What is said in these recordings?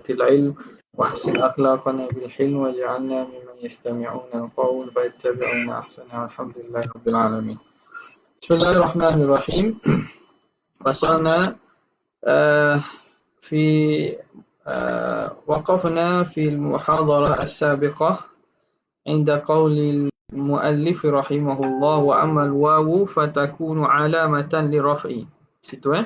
العلم واحسن أخلاقنا بالحلم واجعلنا ممن يستمعون القول فيتبعون أحسنه والحمد لله رب العالمين. بسم الله الرحمن الرحيم. وصلنا في وقفنا في المحاضرة السابقة عند قول المؤلف رحمه الله وأما الواو فتكون علامة للرفع. Situ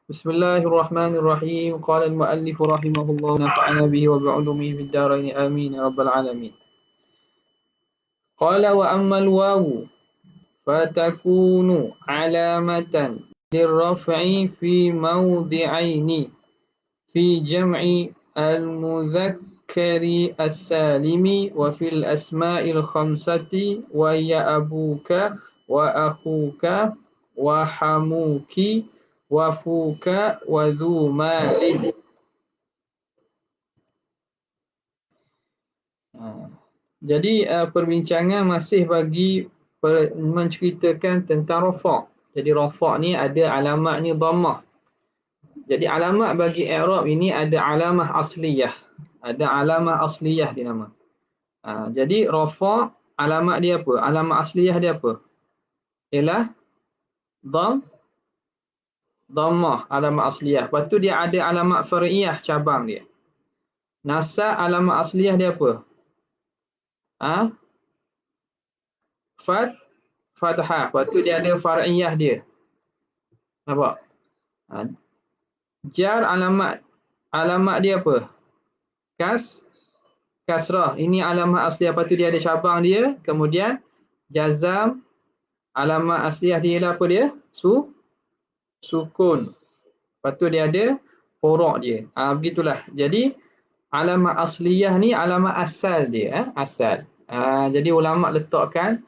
بسم الله الرحمن الرحيم. قال المؤلف رحمه الله نفعنا به وبعلومه في الدارين آمين يا رب العالمين. قال وأما الواو فتكون علامة للرفع في موضعين في جمع المذكر السالم وفي الأسماء الخمسة وهي أبوك وأخوك وحموك وفوك وذو مال. Jadi perbincangan masih bagi menceritakan tentang rafa'. Jadi rafa' ni ada alamat ni dhammah. Jadi alamat bagi i'rab ini ada alamah asliyah. Ada alamah asliyah di nama. Jadi rafa' alamat dia apa? Alamat asliyah dia apa? Ialah dhammah, alamat asliyah. Lepas tu dia ada alamat far'iyah, cabang dia. Nasab alamat asliyah dia apa? Fathah. Lepas tu dia ada far'iyah dia. Nampak? Jar alamat dia apa? Kasrah. Ini alamat asliyah. Lepas tu dia ada cabang dia. Kemudian jazam alamat asliyah dia ialah apa dia? Sukun. Lepas tu dia ada furu' dia. Begitulah. Jadi alamat asliyah ni alamat asal dia. Asal. Jadi ulama' letakkan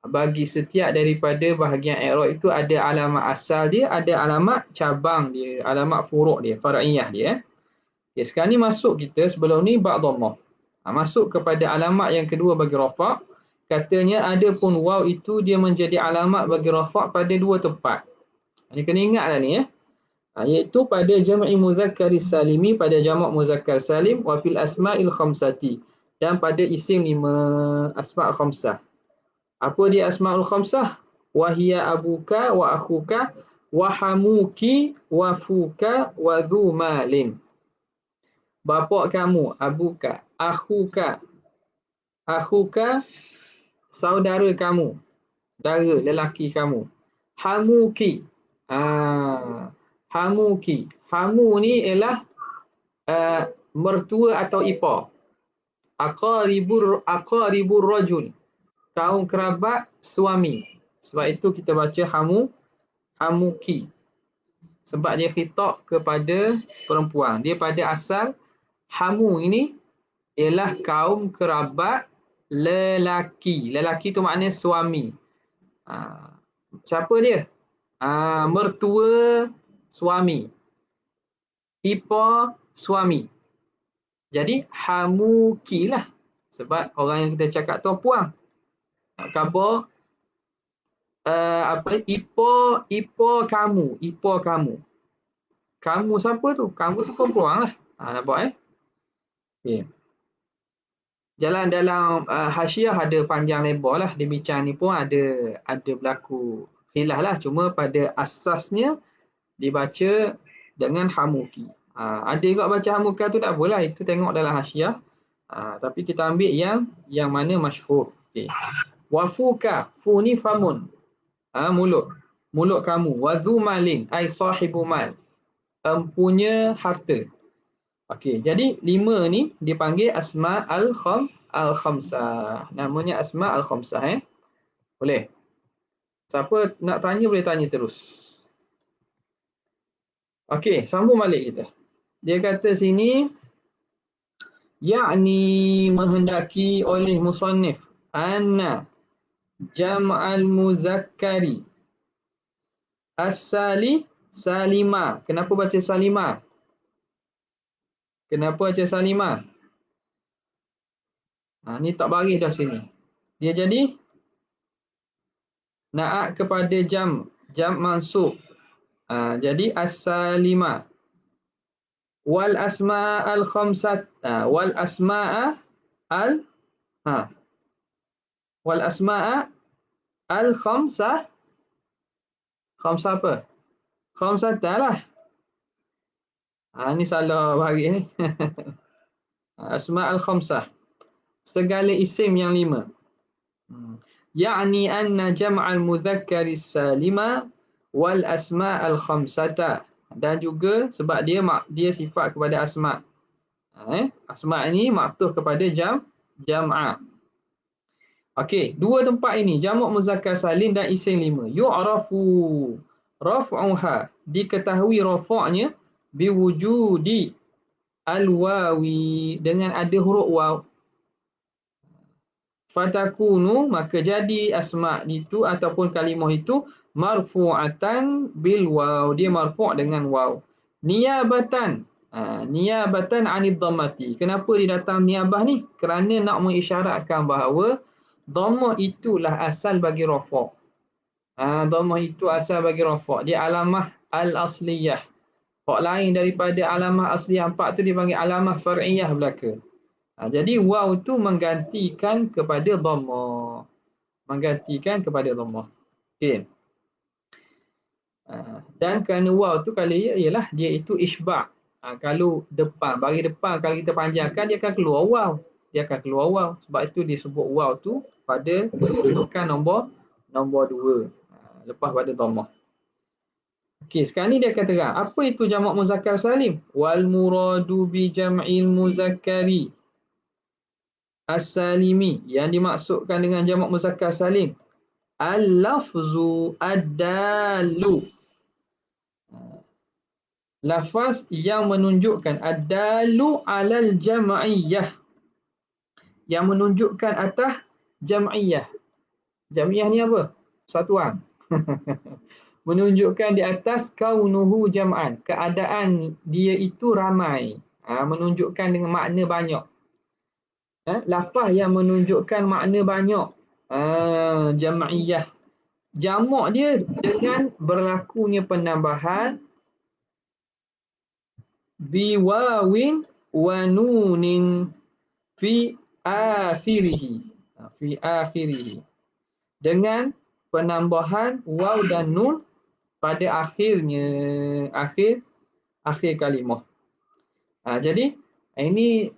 bagi setiap daripada bahagian i'rab itu ada alamat asal dia, ada alamat cabang dia, alamat furu' dia, far'iyah dia. Okay, sekarang ni masuk kita sebelum ni ba' dhammah. Masuk kepada alamat yang kedua bagi rafa'. Katanya ada pun waw itu dia menjadi alamat bagi rafa' pada dua tempat. Ini kena ingatlah ni iaitu pada jam'i muzakkar salimi, pada jamak muzakkar salim, wa fil asma'il khamsati, dan pada isim 5 asma' khamsah. Apa dia asma'ul khamsah? Wahia abuka wa akhuka wa hamuki wa fuka wa dhu malin. Bapa kamu, abuka, akhuka saudara kamu, saudara lelaki kamu. Hamuki. Hamuki. Hamu ni ialah mertua atau ipar. Aqaribur rajul. Kaum kerabat suami. Sebab itu kita baca hamuki. Sebab dia khitab kepada perempuan. Dia pada asal hamu ini ialah kaum kerabat lelaki. Lelaki tu maknanya suami. Siapa dia? Mertua suami. Ipar suami. Jadi hamuki lah. Sebab orang yang kita cakap tu puang. Khabar ipar kamu. Kamu siapa tu? Kamu tu perempuan lah. Nampak Okay. Jalan dalam hasyiah ada panjang lebar lah. Dia bincang ni pun ada berlaku khilaf lah. Cuma pada asasnya dibaca dengan hamuki. Ada juga baca hamuka tu tak apalah. Itu tengok dalam hasyiah. Tapi kita ambil yang mana masyhur. Okay. Wafuka, fu ni famun. Mulut kamu. Wadhu malin, ai sahibu mal. Empunya harta. Okey, jadi 5 ni dipanggil asma al-khamsah. Namanya asma al-khamsah Boleh? Siapa nak tanya boleh tanya terus. Okey, sambung balik kita. Dia kata sini yakni menghendaki oleh musannif anna jam'al muzakkari salima. Kenapa baca salima? Ni tak baris dah sini. Dia jadi na'at kepada jam mansub. Jadi as-salima. wal asma al khamsat wal asma al ha wal asma al khamsah. Khamsah apa? Khamsatan lah. Ni salah bagi ni. Asma al khamsah. Segala isim yang 5. Ya'ni anna jam'al mudzakkari salima wal asma al khamsata. Dan juga sebab dia sifat kepada asma. Asma ni maktuf kepada jam'a. Okey, dua tempat ini jamak muzakkar salim dan isim 5. Yu'rafu raf'uha, diketahui rafa'nya biwujudi al-wawi, dengan ada huruf waw. Fatakunu, maka jadi asma itu ataupun kalimah itu marfu'atan bil waw, dia marfu' dengan waw. Niyabatan, niyabatan anid dhammati. Kenapa dia datang niyabah ni? Kerana nak mengisyaratkan bahawa dhammah itulah asal bagi rafa'. Dhammah itu asal bagi rafa'. Dia alamah al-asliyah. Hak lain daripada alamah asliyah 4 tu dipanggil alamah far'iyah belaka. Jadi waw tu menggantikan kepada dhammah. Menggantikan kepada dhammah. Okey. Dan kerana waw tu kalau ialah dia itu isbah. Kalau depan, bagi depan kalau kita panjangkan dia akan keluar waw. Dia akan keluar waw. Sebab itu disebut waw tu pada kedudukan nombor 2. Lepas pada dhammah. Okey, sekarang ni dia akan terang. Apa itu jamak muzakkar salim? Wal muradu bi jam'il muzakkari as-salimi. Yang dimaksudkan dengan jamak muzakkar salim, al-lafzu ad-dalu. Lafaz yang menunjukkan ad-dalu alal jam'iyah. Yang menunjukkan atas jam'iyah. Jam'iyah ni apa? Satuan. Menunjukkan di atas kaunuhu jam'an, keadaan dia itu ramai, menunjukkan dengan makna banyak. Lafaz yang menunjukkan makna banyak, jam'iyah. Jamak dia dengan berlakunya penambahan biwawin wa nunin fi akhirih. Fi akhirih. Dengan penambahan waw dan nun pada akhirnya, akhir kalimah. Jadi ini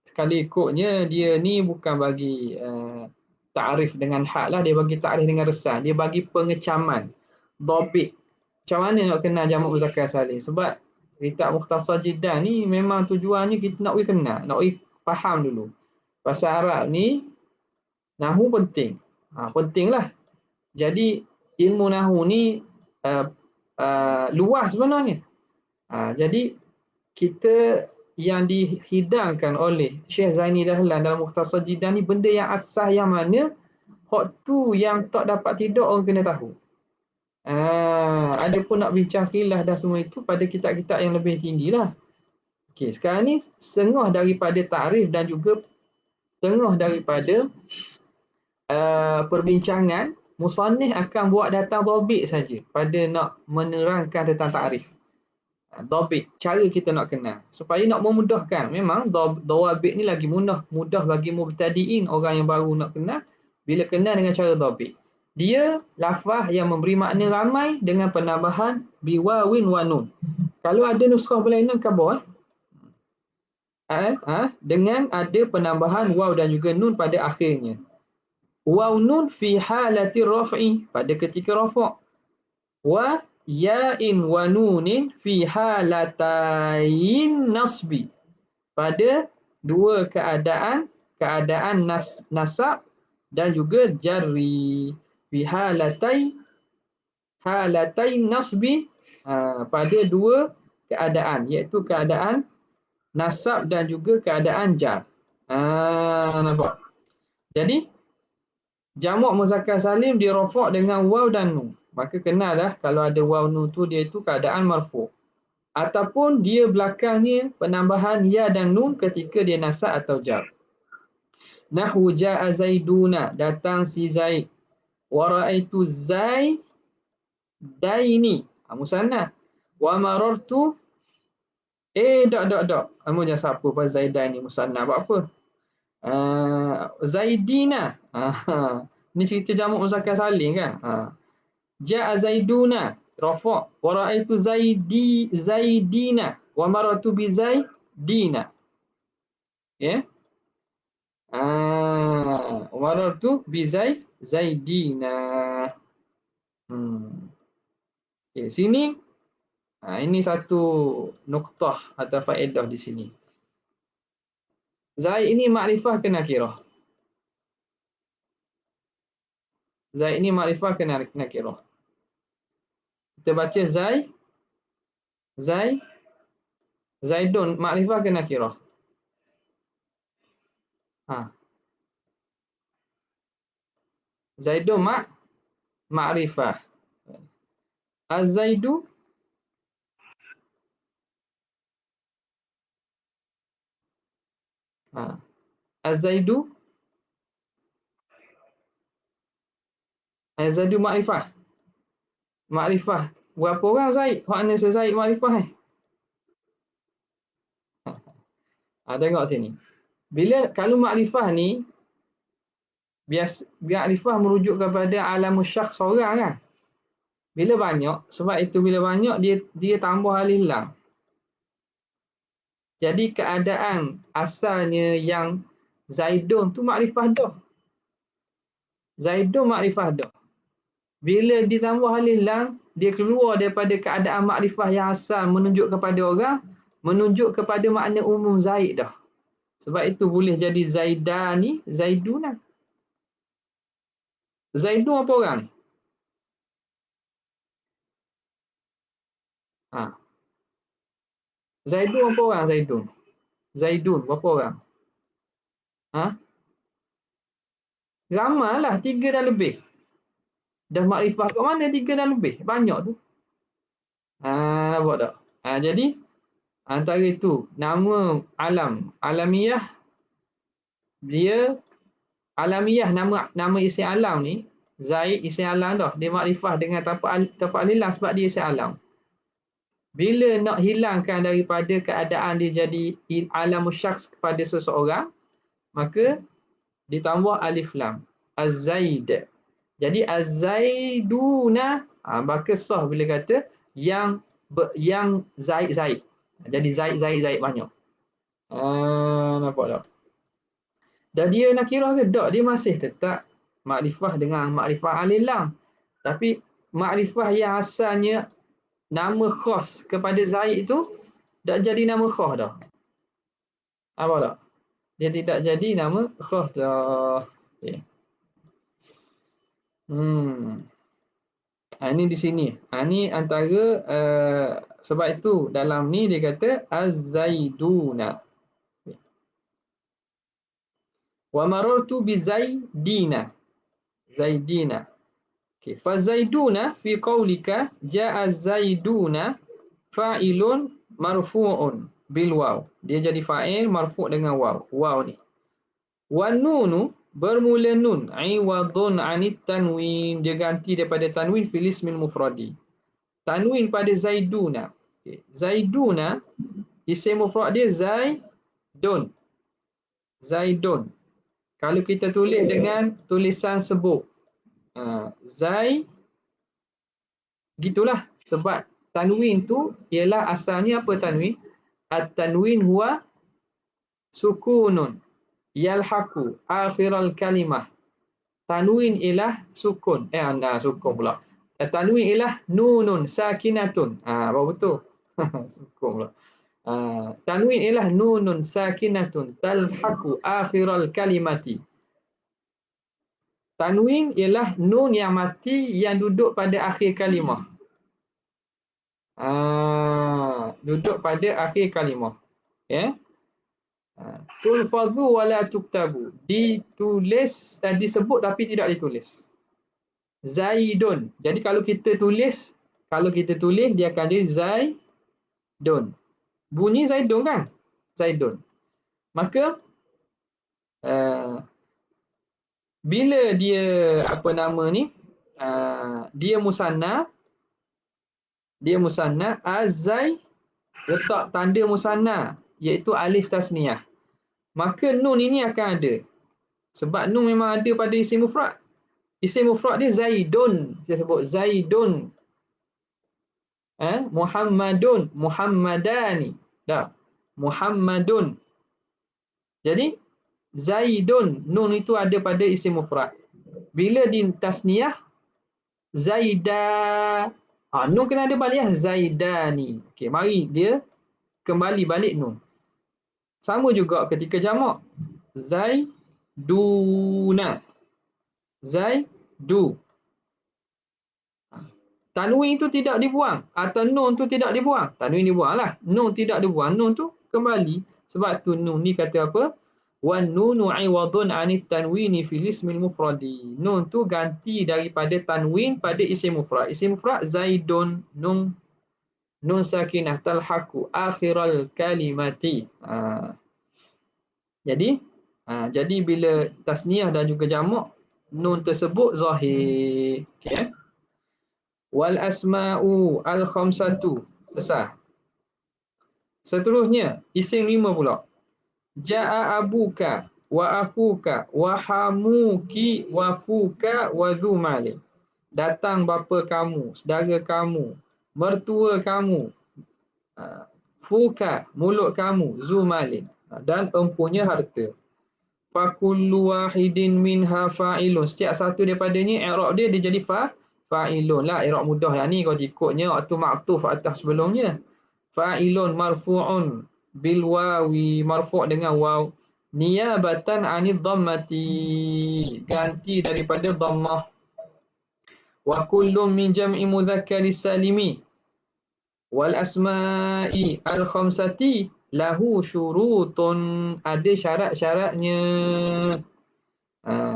sekali ikutnya dia ni bukan bagi ta'rif dengan had lah, dia bagi ta'rif dengan resah. Dia bagi pengecaman, dhabit. Macam mana nak kenal jamak muzakkar salim? Sebab kitab Mukhtasar Jiddan ni memang tujuannya kita nak kenal, nak faham dulu. Bahasa Arab ni nahwu penting. Pentinglah. Jadi ilmu nahwu ni luas sebenarnya. Jadi kita yang dihidangkan oleh Syekh Zaini Dahlan dalam Mukhtasar Jiddan ni benda yang asas yang mana hak tu yang tak dapat tidur orang kena tahu. Ada pun nak bincang khilaf dan semua itu pada kitab-kitab yang lebih tinggilah. Okey, sekarang ni setengah daripada takrif dan juga setengah daripada perbincangan musannif akan buat datang dhabit saja pada nak menerangkan tentang takrif. Dhabit, cara kita nak kenal supaya nak memudahkan. Memang dhabit ni lagi mudah bagi mubtadiin, orang yang baru nak kenal. Bila kenal dengan cara dhabit, dia lafaz yang memberi makna ramai dengan penambahan biwawin wa nun. Kalau ada nuskhah berlainan khabar dengan ada penambahan waw dan juga nun pada akhirnya. Waw nun fi halati raf'i, pada ketika rafa'. Wa ya'in wa nunin fi halatain nasbi, pada dua keadaan nasab dan juga jarri. Fi halatain nasbi, pada dua keadaan, iaitu keadaan nasab dan juga keadaan jar. Nampak? Jadi jamak muzakkar salim dia rafa' dengan waw dan nun. Maka kenallah kalau ada waw nun tu dia itu keadaan marfu'. Ataupun dia belakangnya penambahan ya dan nun ketika dia nasab atau jar. Nahwu ja'a Zaiduna, datang si Zaid. Wa ra'aitu Zaidaini, musannad. Wa marartu Tak. Kamu jangan siapa pasal Zaidan ni musanna buat apa? Zaidina. Ni cerita jamak muzakkar salim kan? Ja'a Zaiduna rafa' wa ra'aitu Zaidina wa maratu bi Zaidina. Ya. Maratu bi Zaidina. Okay, sini ini satu nuktah atau faedah di sini. Zaid ini makrifah ke nakirah? Zaid ini makrifah ke nakirah? Kita baca Zaidun makrifah ke nakirah? Zaidun makrifah. Az-Zaidu Az-Zaidu Az-Zaidu makrifah. Makrifah. Berapa orang Zaid? Makna Zaid makrifah tengok sini. Kalau makrifah ni makrifah merujuk kepada alamus syakhs seorang kan. Bila banyak, sebab itu bila banyak dia tambah alif lam. Jadi keadaan asalnya yang Zaidun tu makrifah dah. Zaidun makrifah dah. Bila ditambah alif lam, dia keluar daripada keadaan makrifah yang asal menunjuk kepada orang, menunjuk kepada makna umum Zaid dah. Sebab itu boleh jadi Zaidani, Zaiduna. Zaidun apa orang? Zaidun apa orang Zaidun? Zaidun berapa orang? Ramai lah, 3 dan lebih. Dah makrifah kat mana 3 dan lebih? Banyak tu. Nampak tak? Jadi antara itu nama alamiah dia alamiah nama isim alam ni Zaid isim alam dah. Dia makrifah dengan tanpa alif lam sebab dia isim alam. Bila nak hilangkan daripada keadaan dia jadi alamus syakhs kepada seseorang, maka ditambah alif lam. Az-Zaid. Jadi Az-Zaiduna maka sah bila kata yang Zaid. Jadi Zaid banyak. Nampak tak? Dan dia nakirah ke? Tak, dia masih tetap makrifah dengan makrifah alif lam. Tapi makrifah yang asalnya nama khas kepada Zaid itu tak jadi nama khas dah. Apa tak? Dia tidak jadi nama khas dah. Okay. Ini di sini. Ini antara sebab itu dalam ni dia kata Az-Zaiduna. Wa marartu bi Zaidina. Zaidina. Okay. Fa Zaiduna fi qaulika ja'a Zaiduna fa'ilun marfu'un bil waw. Dia jadi fa'il marfu' dengan waw. Waw ni. Wa nunu bermula nun iwadun anit tanwin. Dia ganti daripada tanwin fil ismil mufradi. Tanwin pada Zaiduna. Okay. Zaiduna isim mufrad dia Zaidun. Zaidun. Kalau kita tulis dengan tulisan sebut Zaid, gitulah. Sebab tanwin tu ialah asalnya apa tanwin? At-tanwin huwa sukunun yalhaqu akhiral kalimah. Tanwin ialah sukun. Sukun pula. Tanwin ialah nunun sakinatun. Baru betul. Sukun pula. Tanwin ialah nunun sakinatun talhaqu akhiral kalimati. Tanwin ialah nun yang mati yang duduk pada akhir kalimah. Duduk pada akhir kalimah. Ya. Tulfazu wala tuktabu. Ditulis dan disebut tapi tidak ditulis. Zaidun. Jadi kalau kita tulis dia akan jadi Zaidun. Bunyi Zaidun kan? Zaidun. Maka bila dia dia musanna Az-Zaiduna. letak tanda musanna iaitu alif tasniyah, maka nun ini akan ada. Sebab nun memang ada pada isim mufrad. Isim mufrad dia Zaidun. Saya sebut Zaidun. Muhammadun, Muhammadani. Dah. Muhammadun. Jadi Zaidun, nun itu ada pada isim mufrad. Bila di tasniyah Zaida, nun kena ada balik Zaidani. Okey, mari dia kembali balik nun. Sama juga ketika jamak. Zaiduna. Zaidu. Tanwin itu tidak dibuang atau nun tu tidak dibuang. Tanwin dibuanglah. Nun tidak dibuang. Nun tu kembali. Sebab tu nun ni kata apa? Wan nunu iwadun anit tanwini fil ismil mufradi. Nun tu ganti daripada tanwin pada isim mufrad. Isim mufrad Zaidun, nun sakinah talhaqu akhiral kalimati. Jadi bila tasniah dan juga jamak, nun tersebut zahir. Okey. Wal asma'u al khamsatu. Selesai. Seterusnya, isim 5 pula. Ja'a abuka wa akuka wa hamuki wa fuka wa dhumali. Datang bapa kamu, saudara kamu, mertua kamu, fuka, mulut kamu, zumalin, dan empunya harta. Fakullu wahidin minha fa'ilun. Setiap satu daripadanya i'rab dia jadi fa'ilun lah. I'rab mudah yang ni kalau ikutnya waktu maktuf atas sebelumnya. Fa'ilun marfu'un bil wawi, marfu' dengan waw, niyabatan anid dhammati, ganti daripada dhammah. Wa kullun min jam'i mudzakkaris salimi wal asma'i al khamsati lahu syurutun, ada syarat-syaratnya.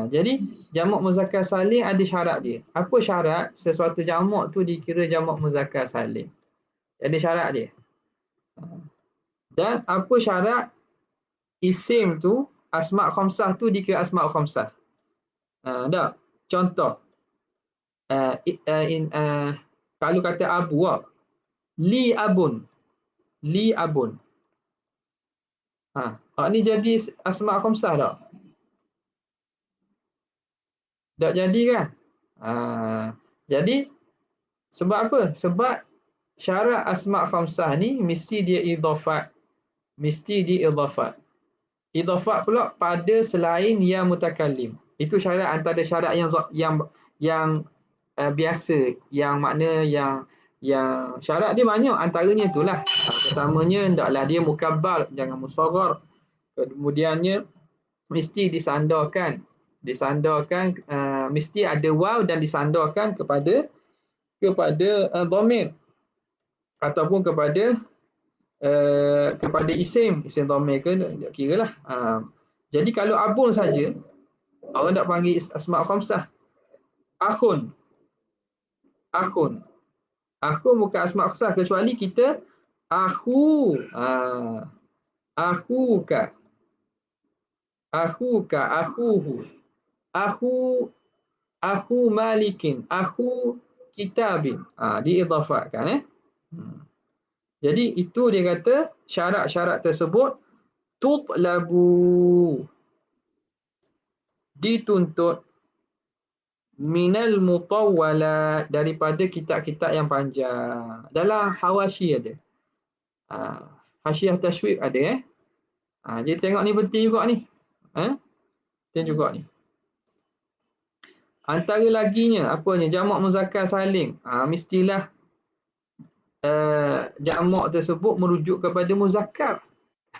Jadi jamak muzakkar salim ada syarat dia. Apa syarat sesuatu jamak tu dikira jamak muzakkar salim? Ada syarat dia. Dan apa syarat isim tu, asma' khamsah tu dikira asma' khamsah? Tak? Contoh, kalau kata abu, li abun, li abun. Ni jadi asma' khamsah tak? Tak jadi kan? Jadi sebab apa? Sebab syarat asma' khamsah ni mesti dia idhafat. Mesti diidhafat. Idhafat pula pada selain yang mutakallim. Itu syarat antara syarat yang biasa, yang makna yang syarat dia banyak, antaranya itulah. Pertamanya hendaklah dia mukabbar, jangan musagghar. Kemudiannya mesti disandarkan, mesti ada waw dan disandarkan kepada dhamir ataupun kepada isim dhamir ke, tak kira lah. Jadi kalau abun saja, orang tak panggil asma' khamsah. Akhun bukan asma' khamsah kecuali kita akhu, akhuka, akhuhu, akhu malikin, akhu kitabin, diidhafatkan. Jadi itu dia kata syarat-syarat tersebut tutlabu, dituntut, minal mutawwalat, daripada kitab-kitab yang panjang. Dalam hawashi ada. Hasyiah tashwiq ada. Jadi tengok ni penting juga ni. Penting juga ni. Antara laginya apanya? Jamak muzakkar salim. Mestilah jamak tersebut merujuk kepada muzakkar.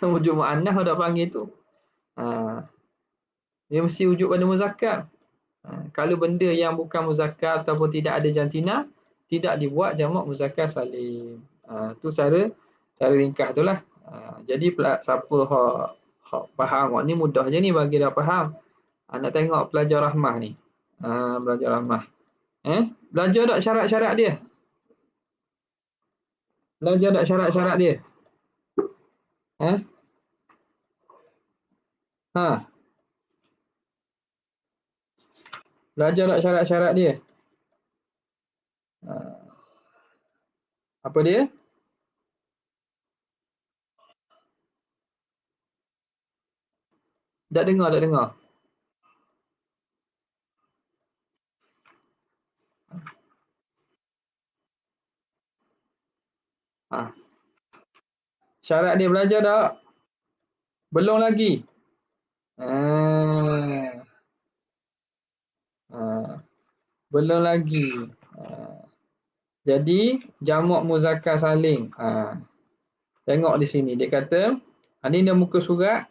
Merujuk muannah dah panggil tu. Dia mesti rujuk pada muzakkar. Kalau benda yang bukan muzakkar ataupun tidak ada jantina, tidak dibuat jamak muzakkar salim. Tu cara ringkas tu lah. Jadi siapa hak faham, ni mudah je ni bagi dah faham. Nak tengok pelajar rahmah ni. Belajar rahmah. Belajar tak syarat-syarat dia? Belajar tak syarat-syarat dia? Belajar tak syarat-syarat dia? Apa dia? Tak dengar, tak dengar. Ha. Syarat dia belajar tak? Belum lagi. Ah, ah, belum lagi. Ah. Jadi jamak muzakkar salim. Tengok di sini dia kata, ini dia muka surat.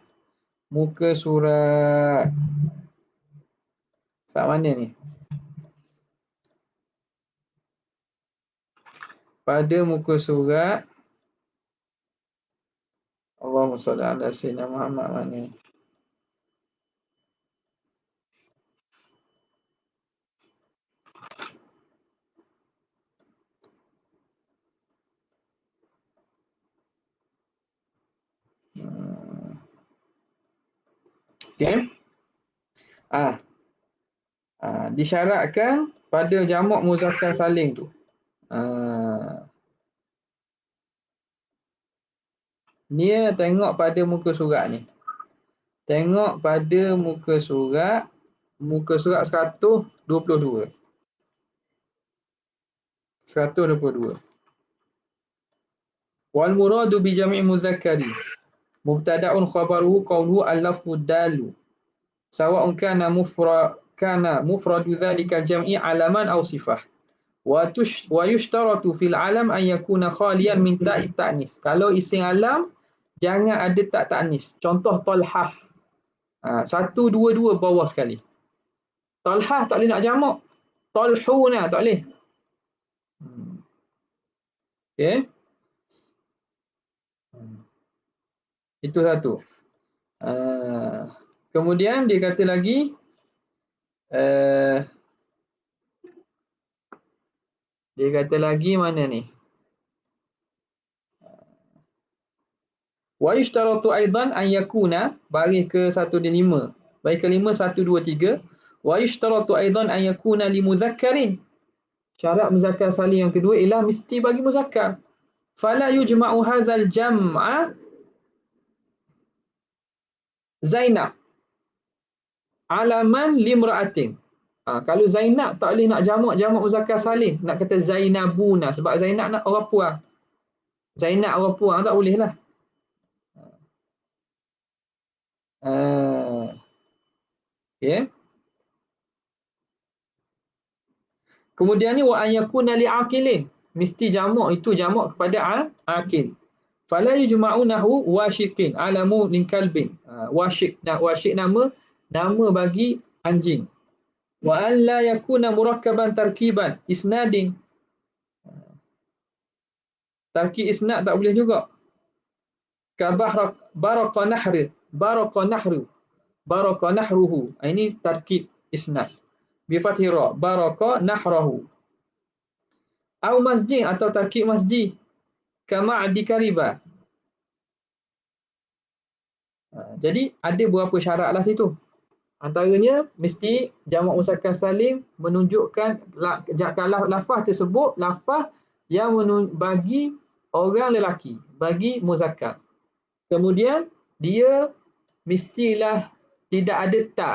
Muka surat saat mana ni? Pada muka surat Allahumma shalli ala sayyidina Muhammad mana? Okey. Disyaratkan pada jamak muzakkar salim tu. Ni tengok pada muka surat ni. Tengok pada muka surat 122. 122. Wal muradu bi jam'i muzakkari mubtada'un khabaruhu qawluhu al-lafzu dalu sawa'un kana mufradu dhalika jam'i alaman aw sifah wa yushtaratu fil alam an yakuna khaliyan min ta'id ta'nis. Kalau isim alam jangan ada tak ta'nis. Contoh Talhah. 122 bawah sekali. Talhah tak boleh nak jamak. Talhuna tak boleh. Okey. Itu satu. Kemudian dia kata lagi mana ni? Wa yushtaratu aidan an yakuna baris ke 105. Baris kelima 123. Wa yushtaratu aidan an yakuna li mudzakkarin. Syarat muzakkar salim yang kedua ialah mesti bagi muzakkar. Fala yujma'u hadzal jam'a Zainab alaman limra'atin. Kalau Zainab tak boleh nak jamak muzakkar salim, nak kata Zainabuna sebab Zainab nak orang puang. Zainab orang puang tak boleh lah. Okay. Kemudian ni wa an yakuna li'aqilin. Mesti jamak itu jamak kepada aqil. Fala yujma'unahu washiqin alamu min kalbin. Washiq nama bagi anjing. Wa an la yakuna murakkaban tarkiban isnadin. Tarkib isnad tak boleh juga. Ka baraka nahruhu. Ini tarkib isnad. Bi fathi ra baraka nahrahu. Au masjid atau tarkib masjid. Kama adikariba. Jadi ada beberapa syarat lah situ. Antaranya mesti jamak muzakkar salim menunjukkan kalau lafaz tersebut lafaz yang bagi orang lelaki, bagi muzakkar. Kemudian dia mestilah tidak ada ta.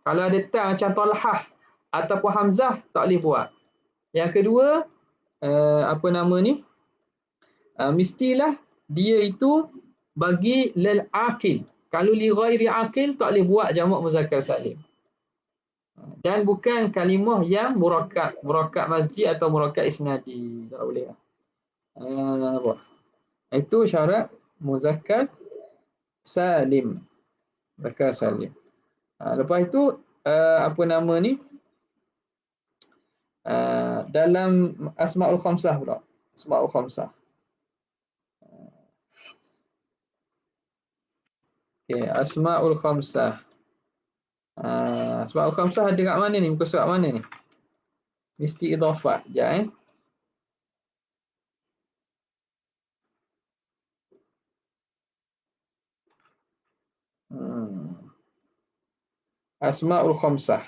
Kalau ada ta macam Talhah ataupun Hamzah tak boleh buat. Yang kedua mestilah dia itu bagi lil aqil. Kalau li ghairi aqil tak boleh buat jamak muzakkar salim. Dan bukan kalimah yang murakkab masjid atau murakkab isnadi. Tak boleh. Itu syarat muzakkar salim. Muzakkar salim. Lepas itu dalam asmaul khamsah pula. Asmaul khamsah. Okey, asmaul khamsah. Asmaul khamsah ada kat mana ni? Muka surat mana ni? Mesti idhafah. Sekejap Asmaul khamsah.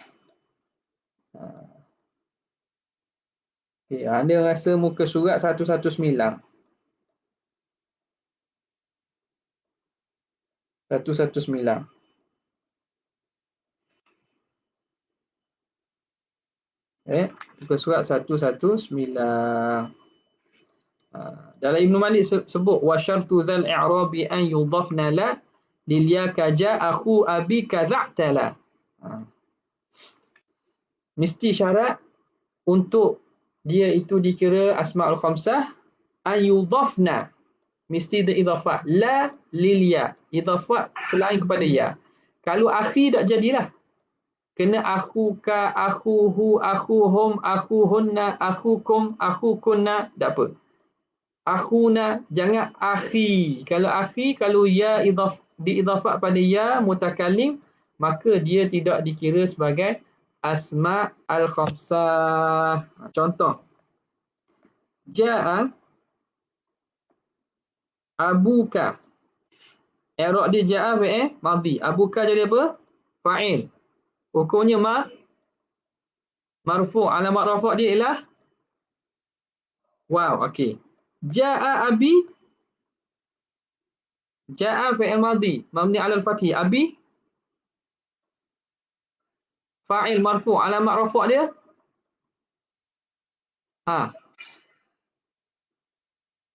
Okey, anda rasa muka surat 119. 119. Muka surat 119. Dalam Ibn Malik sebut wa syartu dzal i'rabi an yudhafna la lil ya kaja akhu abi kadza'tala. Mesti syarat untuk dia itu dikira asmaul khamsah an yudhafna, mesti diidhafah la lil ya, idhafah selain kepada ya. Kalau akhi tak jadilah. Kena akhuka, akhuhu, akhuhum, akhuhunna, akhukum, akhukunna, tak apa. Akhuna, jangan akhi. Kalau akhi, kalau ya diidhafah pada ya mutakallim, maka dia tidak dikira sebagai asma al-khamsah. Contoh. Ja'a abuka. I'rab dia ja'a fi'il madhi. Abuka jadi apa? Fa'il. Hukumnya marfu'. Alamat rafa' dia ialah wow, okey. Ja'a abi. Ja'a fi'il madhi mabni 'ala al-fathi. Abi fa'il marfu'. Alamat rafa' dia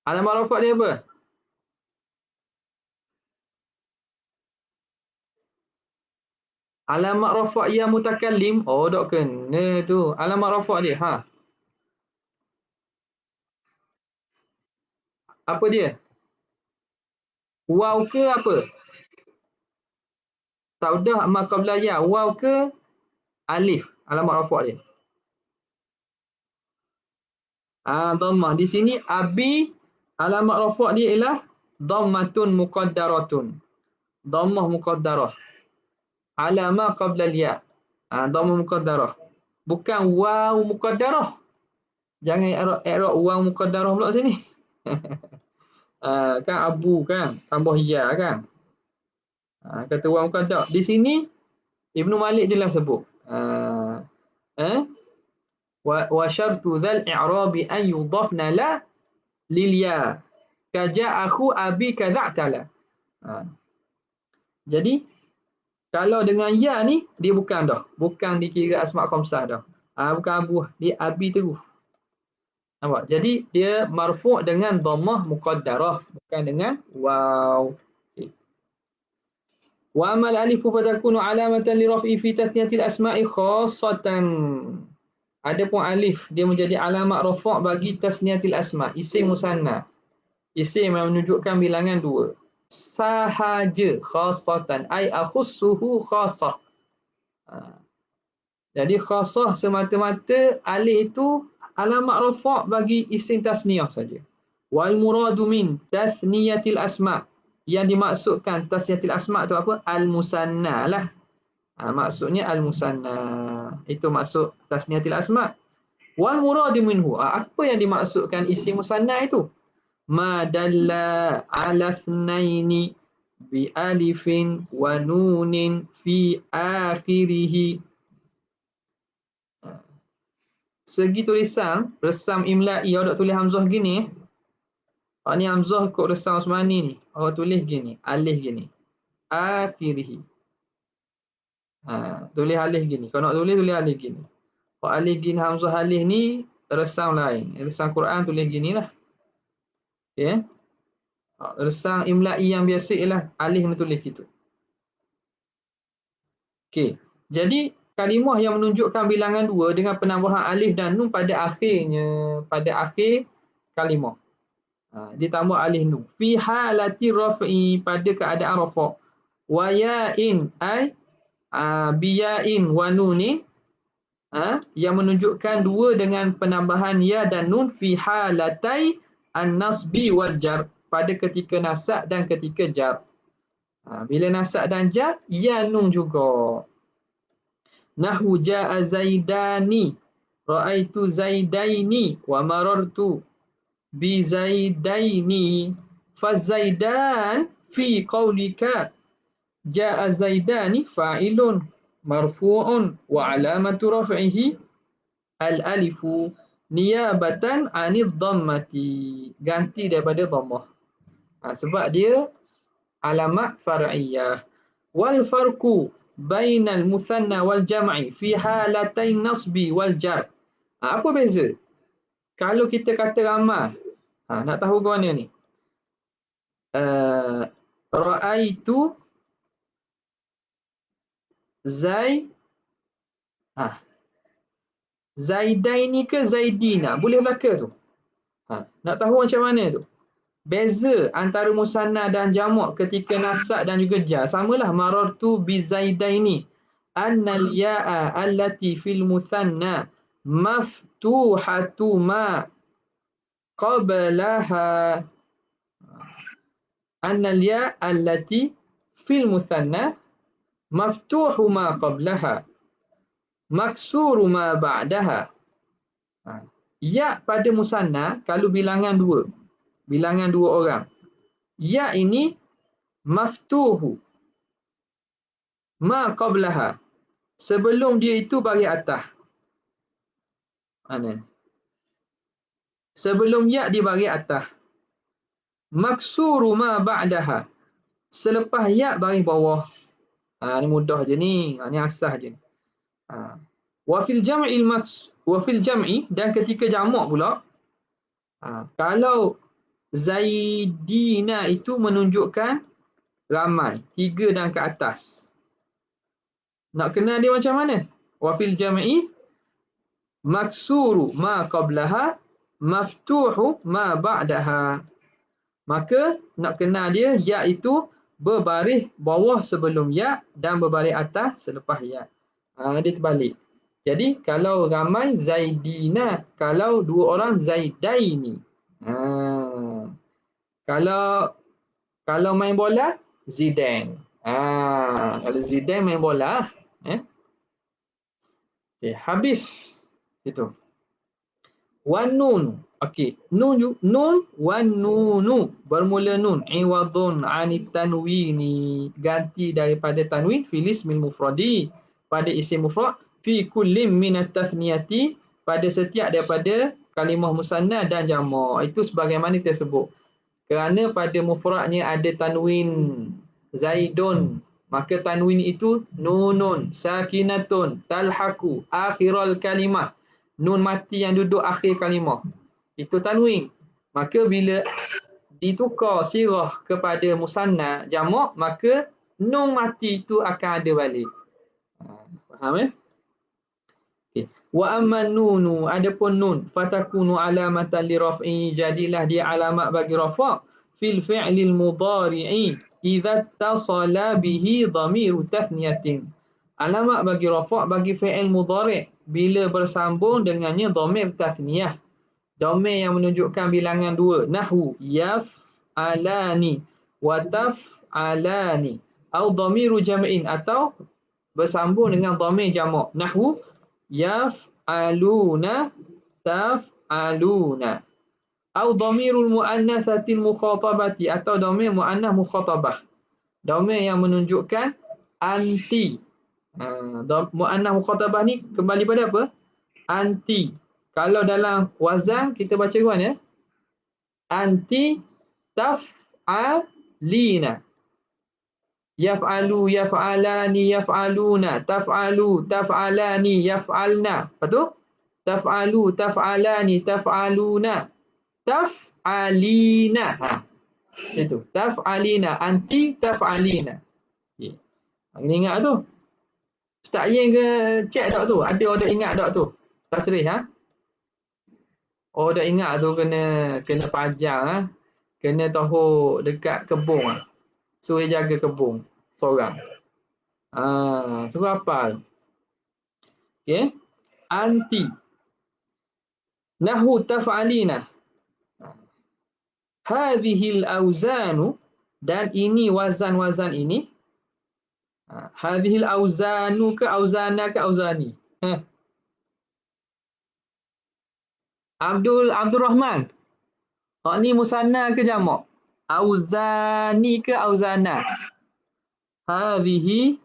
alamat rafa' dia apa? Alamat rafa' yang mutakallim. Oh, tak kena tu. Alamat rafa' dia. Apa dia? Waw ke apa? Taudah ma qabla ya. Waw ke alif? Alamat rafa' dia. Dhammah. Di sini abi alamat rafa' dia ialah dhammatun muqaddaratun. Dhammah muqaddarah. Alama qabla ya. Dhammah muqaddarah. Bukan waw muqaddarah. Jangan i'rab waw muqaddarah pula sini. Kan abu kan, tambah ya kan. Kata waw muqaddar. Di sini Ibnu Malik jelas sebut. Wa syartu dzal i'rabi an yudhafna la lil ya. Kaja akhu abi kadza'tala. Jadi kalau dengan ya ni dia bukan dah. Bukan dikira asma' khamsah dah. Bukan abu, dia abi terus. Nampak? Jadi dia marfu' dengan dhammah muqaddarah, bukan dengan waw. Okay. Wa amal alifu fatakunu alamatan li raf'i fi tathniyatil asma'i khassatan. Adapun alif dia menjadi alamat rafa' bagi tasniyatil asma', isim musanna. Isim yang menunjukkan bilangan 2. Sahaja khassatan ay akhussuhu khassah. Jadi khassah semata-mata alif itu alamat rafa' bagi isim tasniyah saja. Wal muradu min tathniyatil asma', yang dimaksudkan tasniyatil asma' itu apa? Al musanna lah. Maksudnya al musanna. Itu maksud tasniyatil asma'. Wal muradu minhu, apa yang dimaksudkan isim musanna itu? Ma dalla ala thnaini bi alifin wa nunin fi akhirih. Segi tulisan, resam imla'i, awak tulis hamzah gini. Ni hamzah kod resam Osmani ni. Awak tulis gini, alif gini. Akhirih. Tulis alif gini. Kalau nak tulis alif gini. Kalau alif gini, hamzah alif ni resam lain. Resam Quran tulis gini lah. Okay. Resam imla'i yang biasa ialah alif ni tulis gitu. Okay. Jadi kalimah yang menunjukkan bilangan 2 dengan penambahan alif dan nun pada akhirnya, pada akhir kalimah. Ditambah alif nun. Fi halati raf'i, pada keadaan rafa'. Wa ya'in ay biyain wa nunin, yang menunjukkan 2 dengan penambahan ya dan nun fi halatai an-nasbi wal jar, pada ketika nasab dan ketika jar. Bila nasab dan jar, ya nun juga. Nahwu ja'a zaidani, ra'aitu zaidaini, wa marartu bi zaidaini. Fazaidan fi qawlika ja'a zaidani fa'ilun marfu'un wa alamatu raf'ihi al-alifu niyabatan 'anil dhammati, ganti daripada dhammah. Sebab dia alamat far'iyah. Wal farqu bainal musanna wal jam'i fi halatain nasbi wal jar Apa beza? Kalau kita kata ramai, nak tahu ke mana ni? Ra'aitu Zai ha, Zaidaini ke Zaidina? Boleh belaka tu. Nak tahu macam mana tu? Beza antara musanna dan jamak ketika nasab dan juga jar. Samalah marartu bi Zaidaini. Annal ya'a allati fil musanna maftuhatu ma qablaha. Annal ya' allati fil musanna maftuhu ma qablaha maksuru ma ba'daha. Ya pada musanna kalau bilangan dua orang. Ya ini maftuhu ma qablaha. Sebelum dia itu bagi atas. Sebelum ya dia bagi atas. Maksuru ma ba'daha. Selepas ya bagi bawah. Ni mudah je ni. Ni asas je. Wa fil jam'i dan ketika jamak pula. Kalau Zaidina itu menunjukkan ramai, 3 dan ke atas. Nak kenal dia macam mana? Wa fil jam'i maksuru ma qablaha maftuhu ma ba'daha. Maka nak kenal dia, ya itu berbaris bawah sebelum ya dan berbaris atas selepas ya. Dia terbalik. Jadi kalau ramai Zaidina, kalau 2 orang Zaidaini. Kalau main bola Zidane. Kalau Zidane main bola. Okay, habis itu. Wan nun. Okey, nun wan nunu bermula nun iwadun anit tanwini, ganti daripada tanwin fil ismil mufradi, pada isim mufrad, fi kullim min at-tathniyati, pada setiap daripada kalimah musanna dan jamak. Itu sebagaimana kita sebut. Kerana pada mufradnya ada tanwin zaidun, maka tanwin itu nunun sakinatun talhaku akhiral kalimah. Nun mati yang duduk akhir kalimah. Itu tanwin. Maka bila ditukar sirah kepada musanna jamak, maka nun mati itu akan ada balik. Faham Okay. Wa amma nunu, adapun nun, fatakunu alamatan li raf'i, jadilah dia alamat bagi rafa' fil fi'lil mudhari'i idza tasala bihi dhamiru tathniyatin. Alamat bagi rafa' bagi fi'il mudhari' bila bersambung dengannya dhamir tathniyah. Dhamir yang menunjukkan bilangan 2. Nahwu yaf'alani wa taf'alani. Atau dhamiru jam'in, atau bersambung dengan dhamir jamak. Nahwu yaf'aluna taf'aluna. Atau dhamirul muannatsatil mukhatabati, atau dhamir muannats mukhatabah. Dhamir yang menunjukkan anti. Muannats mukhatabah ni kembali pada apa? Anti. Kalau dalam wazan kita baca ke mana? Anti taf'alina. Yaf'alu, yaf'alani, yaf'aluna, taf'alu, taf'alani, yaf'alna. Lepas tu? Taf'alu, taf'alani, taf'aluna, taf'alina. Situ. Taf'alina. Anti taf'alina. Okay. Kena ingat tu. Ustaz Yen ke cek tak tu? Ada order ingat tak tu? Tasrih Order ingat tu kena pajang Kena tahu dekat kebun suruh jaga kebun seorang. Suruh hafal. Okey. Anti. Nahwu taf'alina. Hadhil auzanu, dan ini wazan-wazan ini. Hadhil auzanu ke auzana ke auzani? Abdul Rahman. Ni musanna ke jamak? Auzani ke auzana? Hadhihi.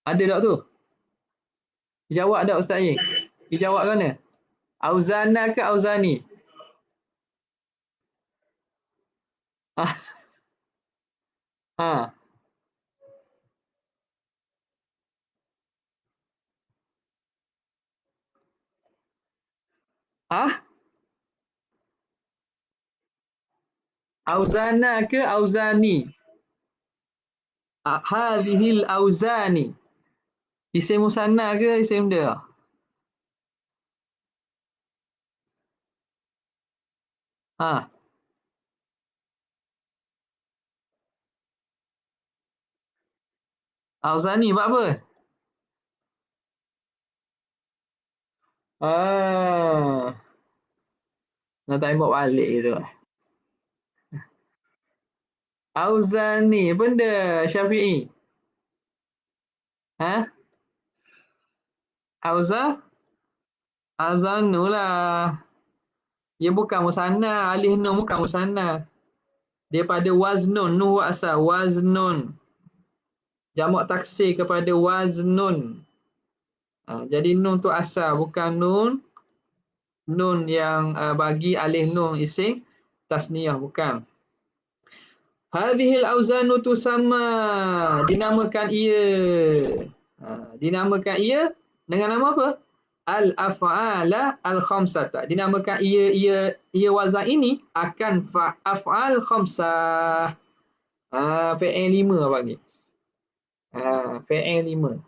Ada tak tu? Jawab tak Ustaz Yin? Dijawab ke mana? Auzana ke auzani? Ah, auzana ke auzani? Hadhil auzani. Isim musanna ke isim dia? Ha, auzani buat apa? Ah, nak tembak balik gitu. Auzani, benda Syafi'i. Ha? Auza? Azanu lah. Dia bukan musanna, alif nun bukan musanna. Daripada waznun, nun asal waznun. Jamak taksir kepada waznun. Jadi nun tu asal, bukan nun yang bagi alif nun isim tasniyah, bukan. Hadhil auzanu tu sama, dinamakan ia. Dinamakan ia dengan nama apa? Al-af'ala al-khamsata. Dinamakan ia wazan ini akan af'al khamsah. Fi'il 5 bagi. Fi'il 5.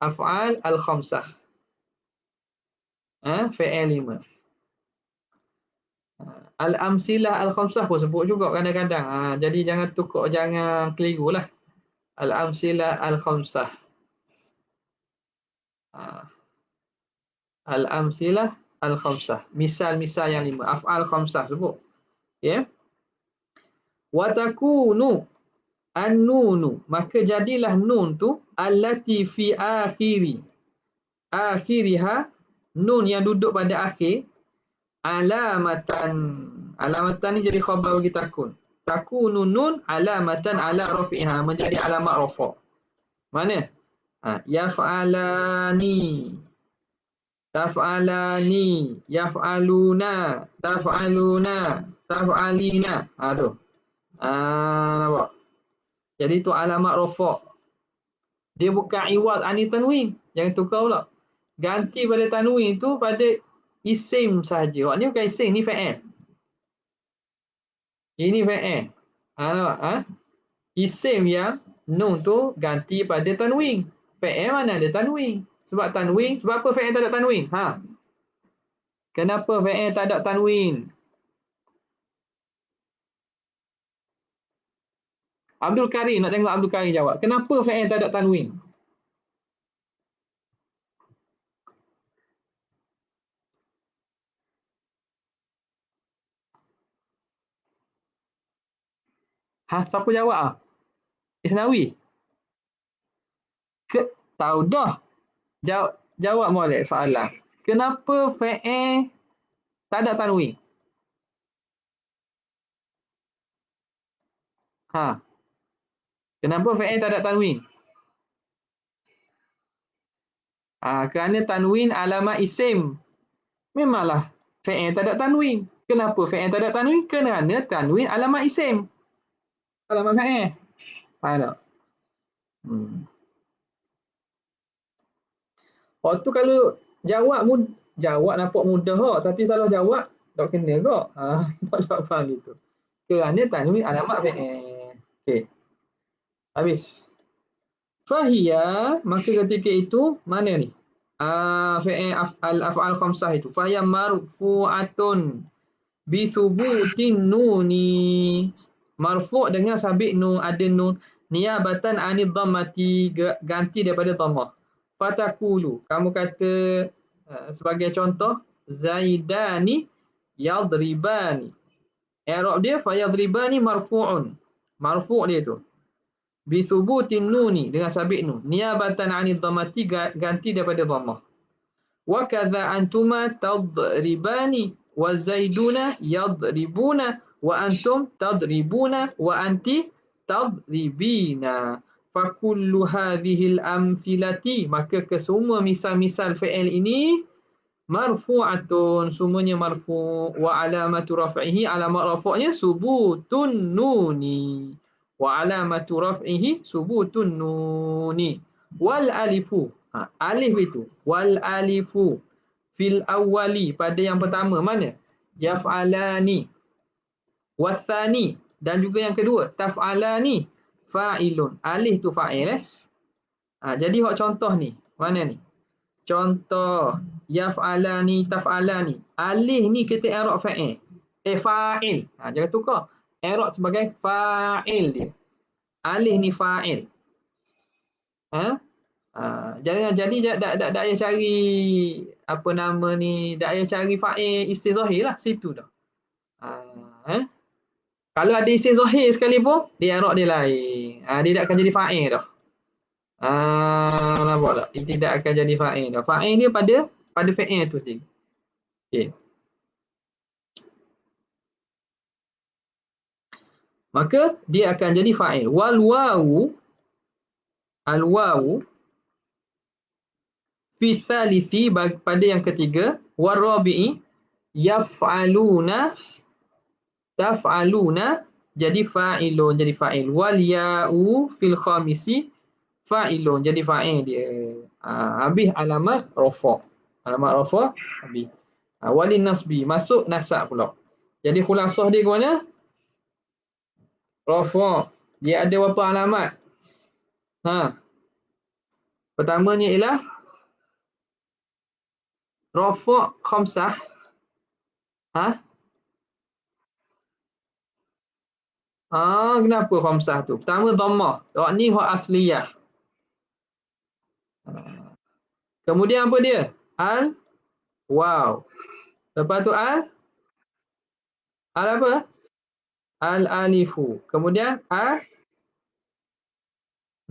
Af'al al-khamsah. Fi'il 5. Al-amsilah al-khamsah pun sebut juga kadang-kadang. Jadi jangan tukar, jangan keliru lah. Al-amsilah al-khamsah. Al-amsilah al-khamsah. Misal-misal yang 5. Af'al khamsah sebut. Ya. Wa takunu an-nunu. Maka jadilah nun tu allati fi akhiriha, nun yang duduk pada akhir, alamatan. Alamatan ni jadi khabar bagi takun. Takunu nun alamatan ala rafi'ha, menjadi alamat rafa'. Mana? Yaf'alani, taf'alani, yaf'aluna, taf'aluna, taf'alina. Tu. Nampak? Jadi tu alamat rafa'. Dia bukan iwad ani tanwin. Jangan tukar pula. Ganti pada tanwin tu pada isim saja. Wak ni bukan isim, ni fa'il. Ini fa'il. Nampak? Isim yang nun tu ganti pada tanwin. Fa'il mana ada tanwin? Sebab tanwin, sebab apa fa'il tak ada tanwin? Kenapa fa'il tak ada tanwin? Abdul Karim, nak tengok Abdul Karim jawab. Kenapa fa'il tak ada tanwin? Siapa jawab? Isnawi? Tahu dah. Jawab molek soalan. Kenapa fa'il tak ada tanwin? Kenapa fa'il tak ada tanwin? Kerana tanwin alamat isim. Memanglah fa'il tak ada tanwin. Kenapa fa'il tak ada tanwin? Kerana tanwin alamat isim. Alamat fa'il. Faham tak? Waktu kalau jawab nampak mudah kok, tapi salah jawab tak kena kok. Tak jawapan gitu. Kerana tanwin alamat fa'il. Okey. Habis. Fahiya, maka ketika itu mana ni? Fi'il al-af'al khamsah itu. Fahiya marfu'atun bi thubutin nuni. Marfu' dengan sabit nun, ada nun, niyabatan anid dhammati, ganti daripada dhammah. Fatakulu, kamu kata sebagai contoh, zaidani yadribani. I'rab dia fayadribani marfu'un. Marfu' dia tu. Bithubutin nuni, dengan sabit nun, niyabatan anid dhammati, ganti daripada dhammah. Wa kadza antuma tadribani wa zaiduna yadribuna wa antum tadribuna wa anti tadribina. Fa kullu hadhihi al-amthilati, maka kesemua misal-misal fi'il ini marfu'atun, semuanya marfu', wa alamatu raf'ihi, alamat rafa'nya subutun nuni. Wa alamatu raf'ihi subutun nuni. Wal alifu, alif itu, wal alifu fil awwali, pada yang pertama. Mana? Yaf'alani. Wathani, dan juga yang kedua taf'alani fa'ilun. Alif tu fa'il jadi hok contoh ni. Mana ni? Contoh yaf'alani taf'alani. Alif ni kita i'rab fa'il. Fa'il. Jangan tukar. I'rab sebagai fa'il dia. Alif ni fa'il. Jadi tak payah cari apa nama ni, tak payah cari fa'il isim zahir lah situ dah. Kalau ada isim zahir sekalipun, dia i'rab dia lain. Dia tak akan jadi fa'il dah. Nampak tak? Dia tidak akan jadi fa'il dah. Fa'il dia pada fa'il tu sendiri. Okey. Maka dia akan jadi fa'il. Wal wawu, al wawu fi thalithi, pada yang ketiga, war rabi'i yaf'aluna taf'aluna, jadi fa'ilun, jadi fa'il. Wal ya'u fil khamisi fa'ilun, jadi fa'il dia. Habis alamat rafa'. Alamat rafa' habis. Walin nasbi, masuk nasab pula. Jadi khulasah dia ke mana? Rafa'. Dia ada berapa alamat? Pertamanya ialah rafa' khamsah. Kenapa khamsah tu? Pertama dhammah. Ni hak asliyah. Kemudian apa dia? Al waw. Lepas tu al apa? Al alifu. Kemudian al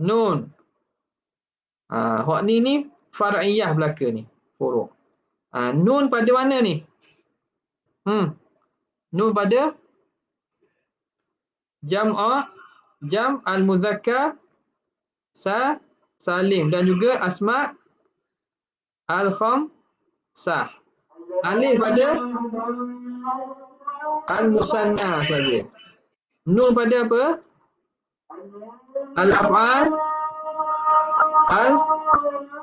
nun. Hak ni far'iyah belaka ni. Furu'. Nun pada mana ni? Nun pada jam al-muzakkar salim, dan juga asma al-khamsah. Alif pada al-musanna saja. Nun pada apa? Al-af'al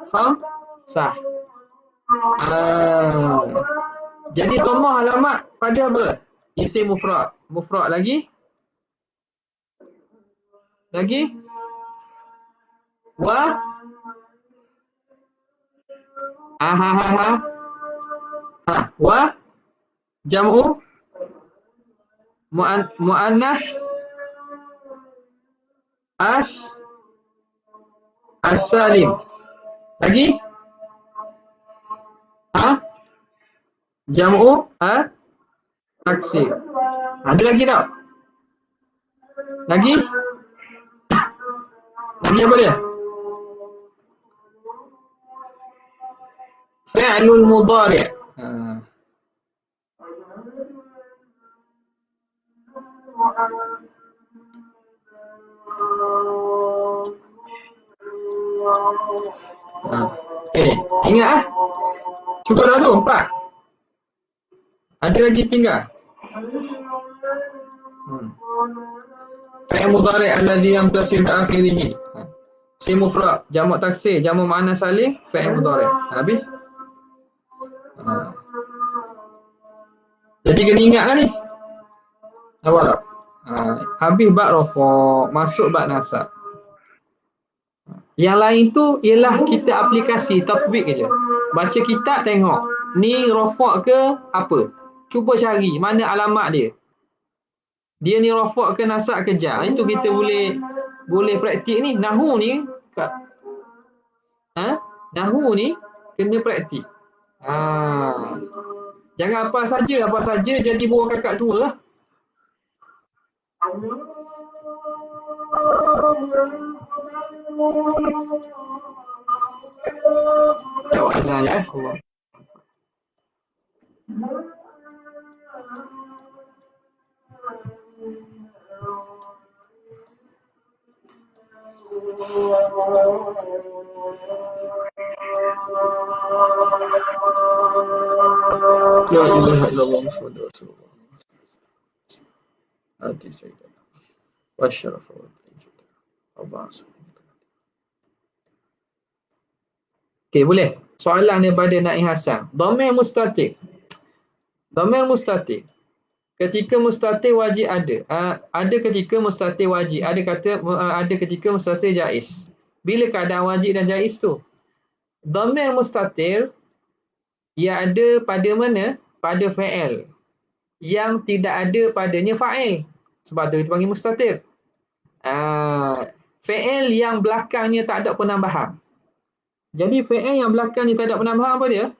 al-khamsah. Jadi dhammah alamat pada apa? Isim mufrad. Mufrad lagi wa wa jam'u muannas as-salim. Lagi jam'u taksir. Ada lagi tak? Lagi apa dia? Fi'lul mudhari'. Ingat cukup dah tu 4. Ada lagi tinggal. Fi'il mudhari' alladhi yamtasil bi akhirih. Isim mufrad, jamak taksir, jamak muannas salih, fi'il mudhari'. Habis. Jadi kena ingatlah ni. Nampak tak? Habis bab rafa', masuk bab nasab. Yang lain tu ialah kita aplikasi, tatbik je. Baca kitab tengok, ni rafa' ke apa? Cuba cari mana alamat dia. Dia ni rafa' ke nasab ke jar. Itu kita boleh praktik ni. Nahu ni Nahu ni kena praktik. Jangan apa saja jadi buah kakak tua lah. Jawab azan ya. La ilaha illallah Muhammadur Rasulullah. Hati sayyidina wa syarafa wa tajid. Okey, boleh? Soalan daripada Naim Hassan. Dhamir mustatir. Dhamir mustatir. Ketika mustatir wajib ada. Ada ketika mustatir wajib. Ada ketika mustatir jaiz. Bila keadaan wajib dan jaiz tu? Dhamir mustatir ia ada pada mana? Pada fa'il. Yang tidak ada padanya fa'il. Sebab tu kita panggil mustatir. Fa'il yang belakangnya tak ada penambahan. Jadi fa'il yang belakangnya tak ada penambahan apa dia?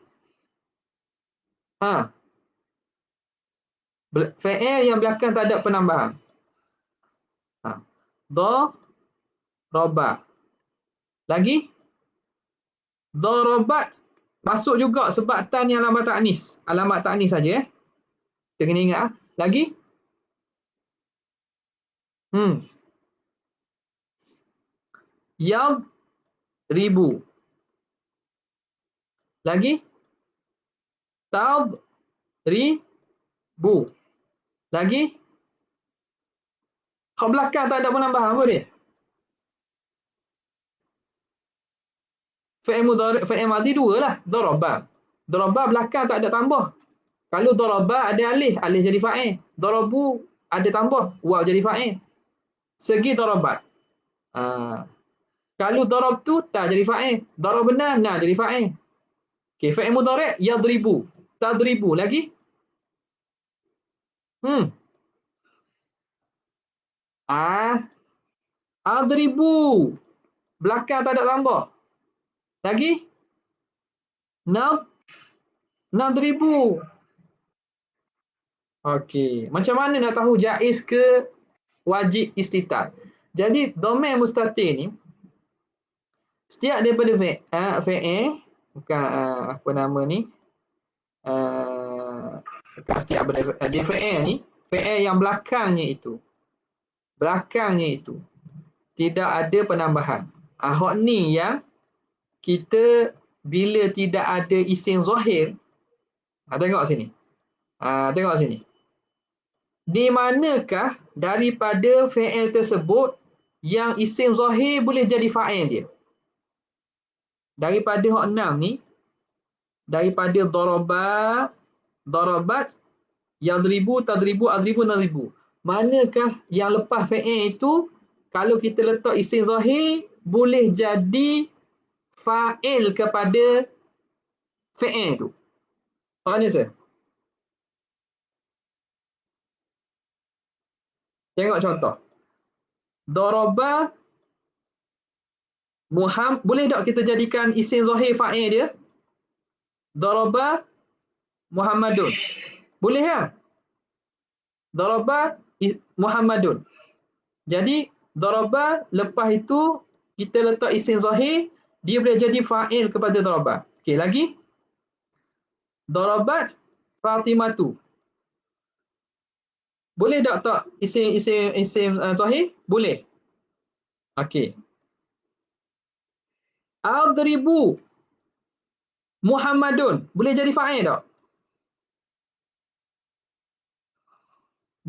Fa'il yang belakang tak ada penambahan. Daraba. Lagi? Darabat. Masuk juga sebab tan yang alamat ta'nis. Alamat ta'nis saja Kita kena ingat. Lagi? Yadribu. Lagi? Tadribu. Lagi? Hak belakang tak ada penambahan apa dia? Fi'il madhi dua lah. Daraba. Daraba belakang tak ada tambah. Kalau daraba ada alif jadi fa'il. Darabu ada tambah, waw jadi fa'il. Segi darabat. Kalau darab tu tak jadi fa'il. Darabna na jadi fa'il. Okey, fa'il mudhari' yadribu. Tadribu. Lagi? Adribu. Belakang tak ada tambah. Lagi? Nadribu. Okey. Macam mana nak tahu jaiz ke wajib istitar? Jadi, dhamir mustatir ni, setiap daripada fa'il, bukan apa nama ni, setiap daripada fa'il ni, fa'il yang belakangnya itu, tidak ada penambahan. Hak ni yang kita bila tidak ada isim zahir, tengok sini. Tengok sini. Di manakah daripada fi'il tersebut yang isim zahir boleh jadi fa'il dia? Daripada hak 6 ni, daripada daraba, darabat, yadribu, tadribu, adribu, nadribu. Manakah yang lepas fi'il itu kalau kita letak isim zahir boleh jadi fa'il kepada fi'il tu? Faham ni, sir? Tengok contoh. Daraba Muhammad, boleh tak kita jadikan isim zahir fa'il dia? Daraba Muhammadun. Boleh kan? Daraba Muhammadun. Jadi daraba lepas itu kita letak isim zahir, dia boleh jadi fa'il kepada daraba. Okey, lagi? Darabat Fatimatu. Boleh tak isim zahir? Boleh. Okey. Adribu Muhammadun. Boleh jadi fa'il tak?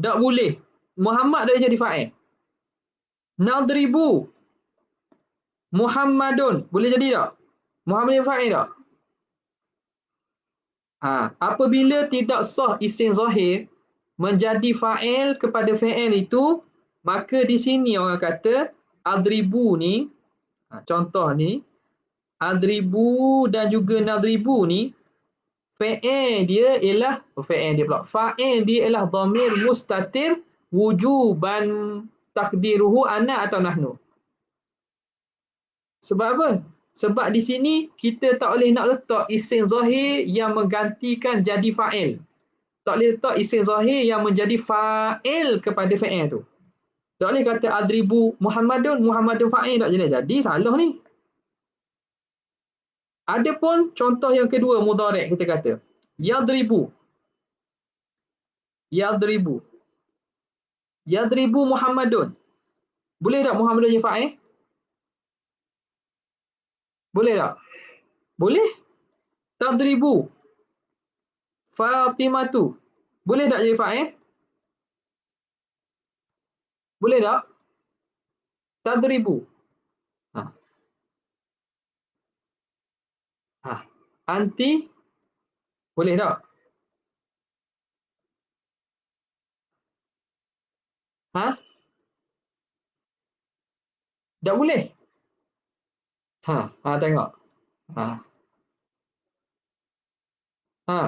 Tak boleh. Muhammad dah jadi fa'il. Nadribu Muhammadun. Boleh jadi tak? Muhammad jadi fa'il tak? Apabila tidak sah isim zahir menjadi fa'il kepada fi'il itu, maka di sini orang kata adribu ni, contoh ni, adribu dan juga nadribu ni, fa'il dia ialah fa'il dia ialah dhamir mustatir wujuban takdiruhu ana atau nahnu. Sebab apa? Sebab di sini kita tak boleh nak letak isim zahir yang menggantikan jadi fa'il. Tak boleh letak isim zahir yang menjadi fa'il kepada fa'il tu. Tak boleh kata adribu Muhammadun fa'il tak jadi, salah ni. Adapun contoh yang kedua mudhari' kita kata yadribu Muhammadun. Boleh tak Muhammadun jadi fa'il? Boleh tak? Boleh. Tadribu Fatimatu. Boleh tak jadi fa'il? Boleh tak? Tadribu. Anti, boleh tak? Ha? Tak boleh? Tengok. Ha, ha,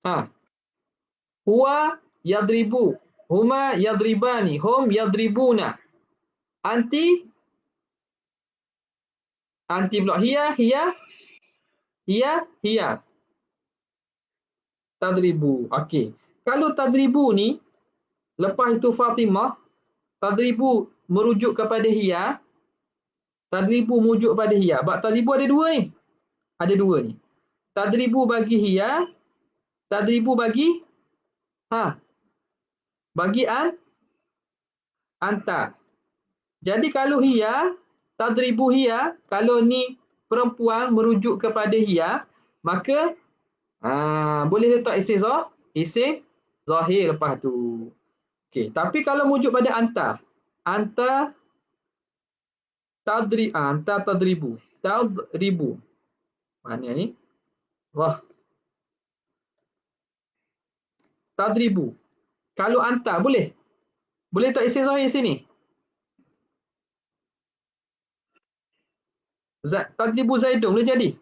ha. Huwa yadribu. Huma yadribani. Hum yadribuna. Anti, anti pula. Hiya. Tadribu. Okey. Kalau tadribu ni, lepas itu Fatimah, tadribu merujuk kepada hiya, tadribu merujuk kepada hiya. Sebab tadribu ada dua ni. Ada dua ni. Tadribu bagi hiya, tadribu bagi ha, bagi anta. Jadi kalau hiya, tadribu hiya, kalau ni perempuan merujuk kepada hiya, maka boleh letak isim zahir lepas tu. Okey, tapi kalau merujuk pada anta anta tadribu. Mana ni? Wah, tadribu. Kalau anta boleh. Boleh tak isim zahir sini? Tadribu Zaidun boleh jadi.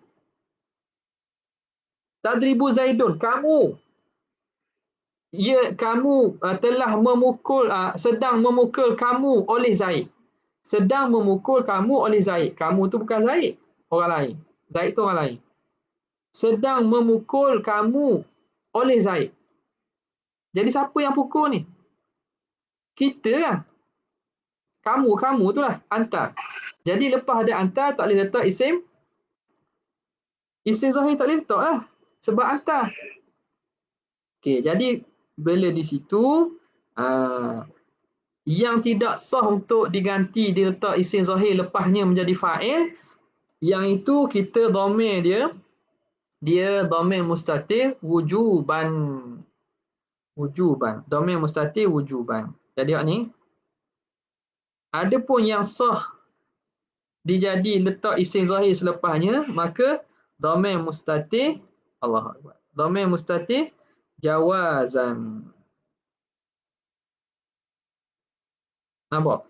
Tadribu Zaidun, kamu. Ya, kamu telah memukul, sedang memukul kamu oleh Zaid. Sedang memukul kamu oleh Zaid. Kamu tu bukan Zaid, orang lain. Zaid tu orang lain. Sedang memukul kamu oleh Zaid. Jadi siapa yang pukul ni? Kita lah. Kamu tu lah, anta. Jadi lepas ada anta, tak boleh letak isim zahir, tak boleh letak lah. Sebab anta. Okey, jadi bila di situ, yang tidak sah untuk diganti diletak isim zahir lepasnya menjadi fa'il, yang itu kita dhamir dia dhamir mustatir wujuban. Dhamir mustatir wujuban. Jadi ni adapun yang sah dijadi letak isim zahir selepasnya, maka dhamir mustatir, Allahu akbar, dhamir mustatir jawazan. Nampak?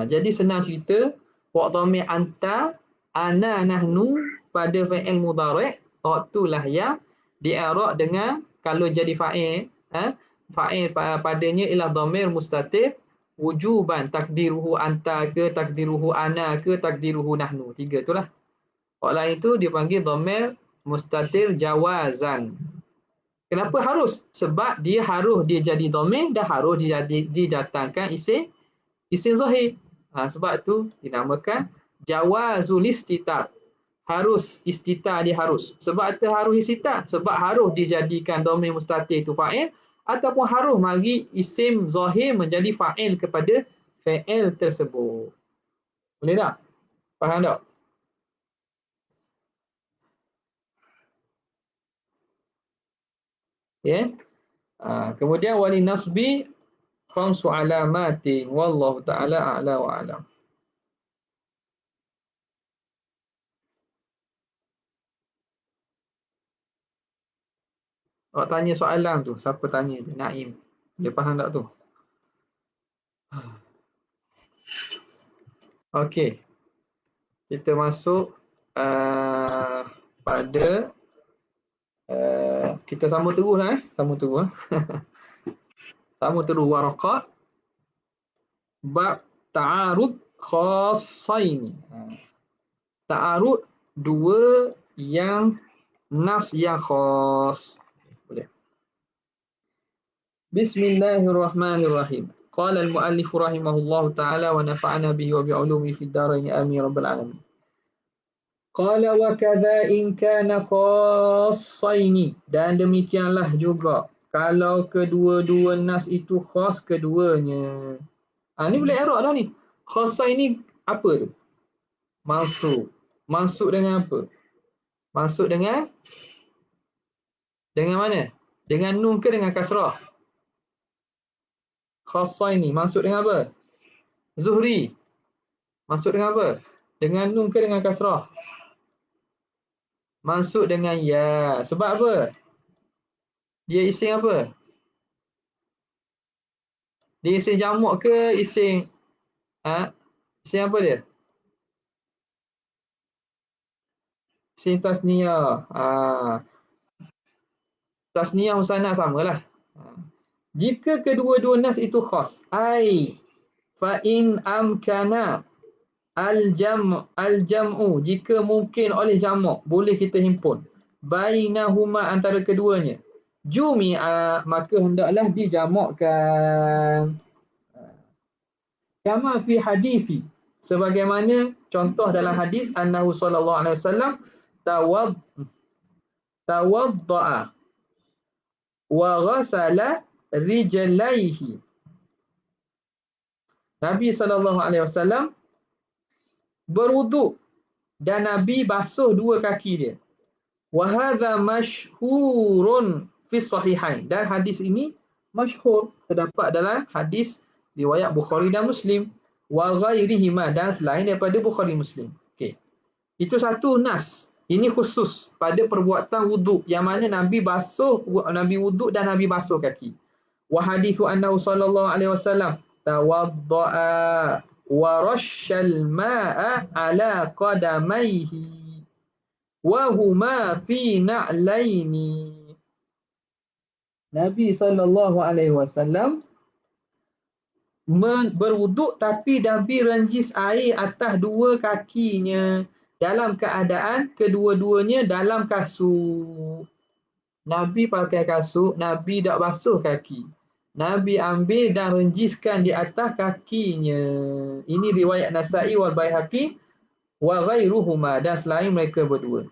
Jadi senang cerita, wak dhamir anta, ana, nahnu pada fa'il mudhari', waktulah yang di'arab dengan, kalau jadi fa'il, fa'il padanya ialah dhamir mustatir wujuban, takdiruhu anta ke, takdiruhu ana ke, takdiruhu nahnu. Tiga itulah. Wak lain itu dipanggil dhamir mustatir jawazan. Kenapa harus? Sebab dia jadi dhamir dan harus didatangkan isim zahir. Sebab tu dinamakan jawazul istitar. Harus istitar, dia harus. Sebab tu harus istitar. Sebab harus dijadikan dhamir mustatir itu fa'il, ataupun harus bagi isim zahir menjadi fa'il kepada fa'il tersebut. Boleh tak? Faham tak? Ya. Kemudian wali nasbi khamsu alamatin wallahu ta'ala a'la wa a'lam. Awak tanya soalan tu, siapa tanya tu? Naim. Dia faham tak tu? Okey. Kita masuk pada kita sambung terus lah Sambung terus. Sambung terus waraqat. Bab ta'arud khassaini. Ta'arud dua yang nas yang khas. Boleh. Bismillahirrahmanirrahim. Qala al-muallif rahimahullahu ta'ala wa nafa'ana bihi wa bi'ulumi fid dharain amin rabbal alamin. Qala wa kadza in kana khassaini, dan demikianlah juga kalau kedua-dua nas itu khas keduanya. Ni boleh i'rab dah ni. Khassaini apa tu? Mansub. Mansub dengan apa? Mansub dengan mana? Dengan nun ke dengan kasrah? Khassaini mansub dengan apa? Zuhri. Masuk dengan apa? Dengan nun ke dengan kasrah? Masuk dengan ya. Sebab apa? Dia ising apa? Dia ising jamak ke ising ising apa dia? Ising tasniyah. Tasniyah husana samalah. Jika kedua-dua nas itu khas, fa in amkana al-jam'u, jika mungkin oleh jamak, boleh kita himpun. Bainahuma, antara keduanya. Jumi'a, maka hendaklah dijamakkan. Kama fi hadithi, sebagaimana contoh dalam hadis annahu sallallahu alaihi wasallam tawadda'a wa ghasala rijlaihi. Nabi sallallahu alaihi wasallam berwuduk dan Nabi basuh dua kaki dia. Wa hadza masyhurun fi sahihain, dan hadis ini masyhur, terdapat dalam hadis riwayat Bukhari dan Muslim, wa ghairihima, dan selain daripada Bukhari Muslim. Okey. Itu satu nas. Ini khusus pada perbuatan wuduk yang mana Nabi wuduk dan Nabi basuh kaki. Wa hadithu annahu sallallahu alaihi wasallam tawaddaa wa rasyal ma'a ala qadamaihi wa huma fi na'laini. Nabi sallallahu alaihi wasallam berwuduk tapi Nabi renjis air atas dua kakinya dalam keadaan kedua-duanya dalam kasut. Nabi pakai kasut, Nabi tak basuh kaki. Nabi ambil dan renjiskan di atas kakinya. Ini riwayat Nasa'i wal Baihaqi wa ghairuhuma, dan selain mereka berdua.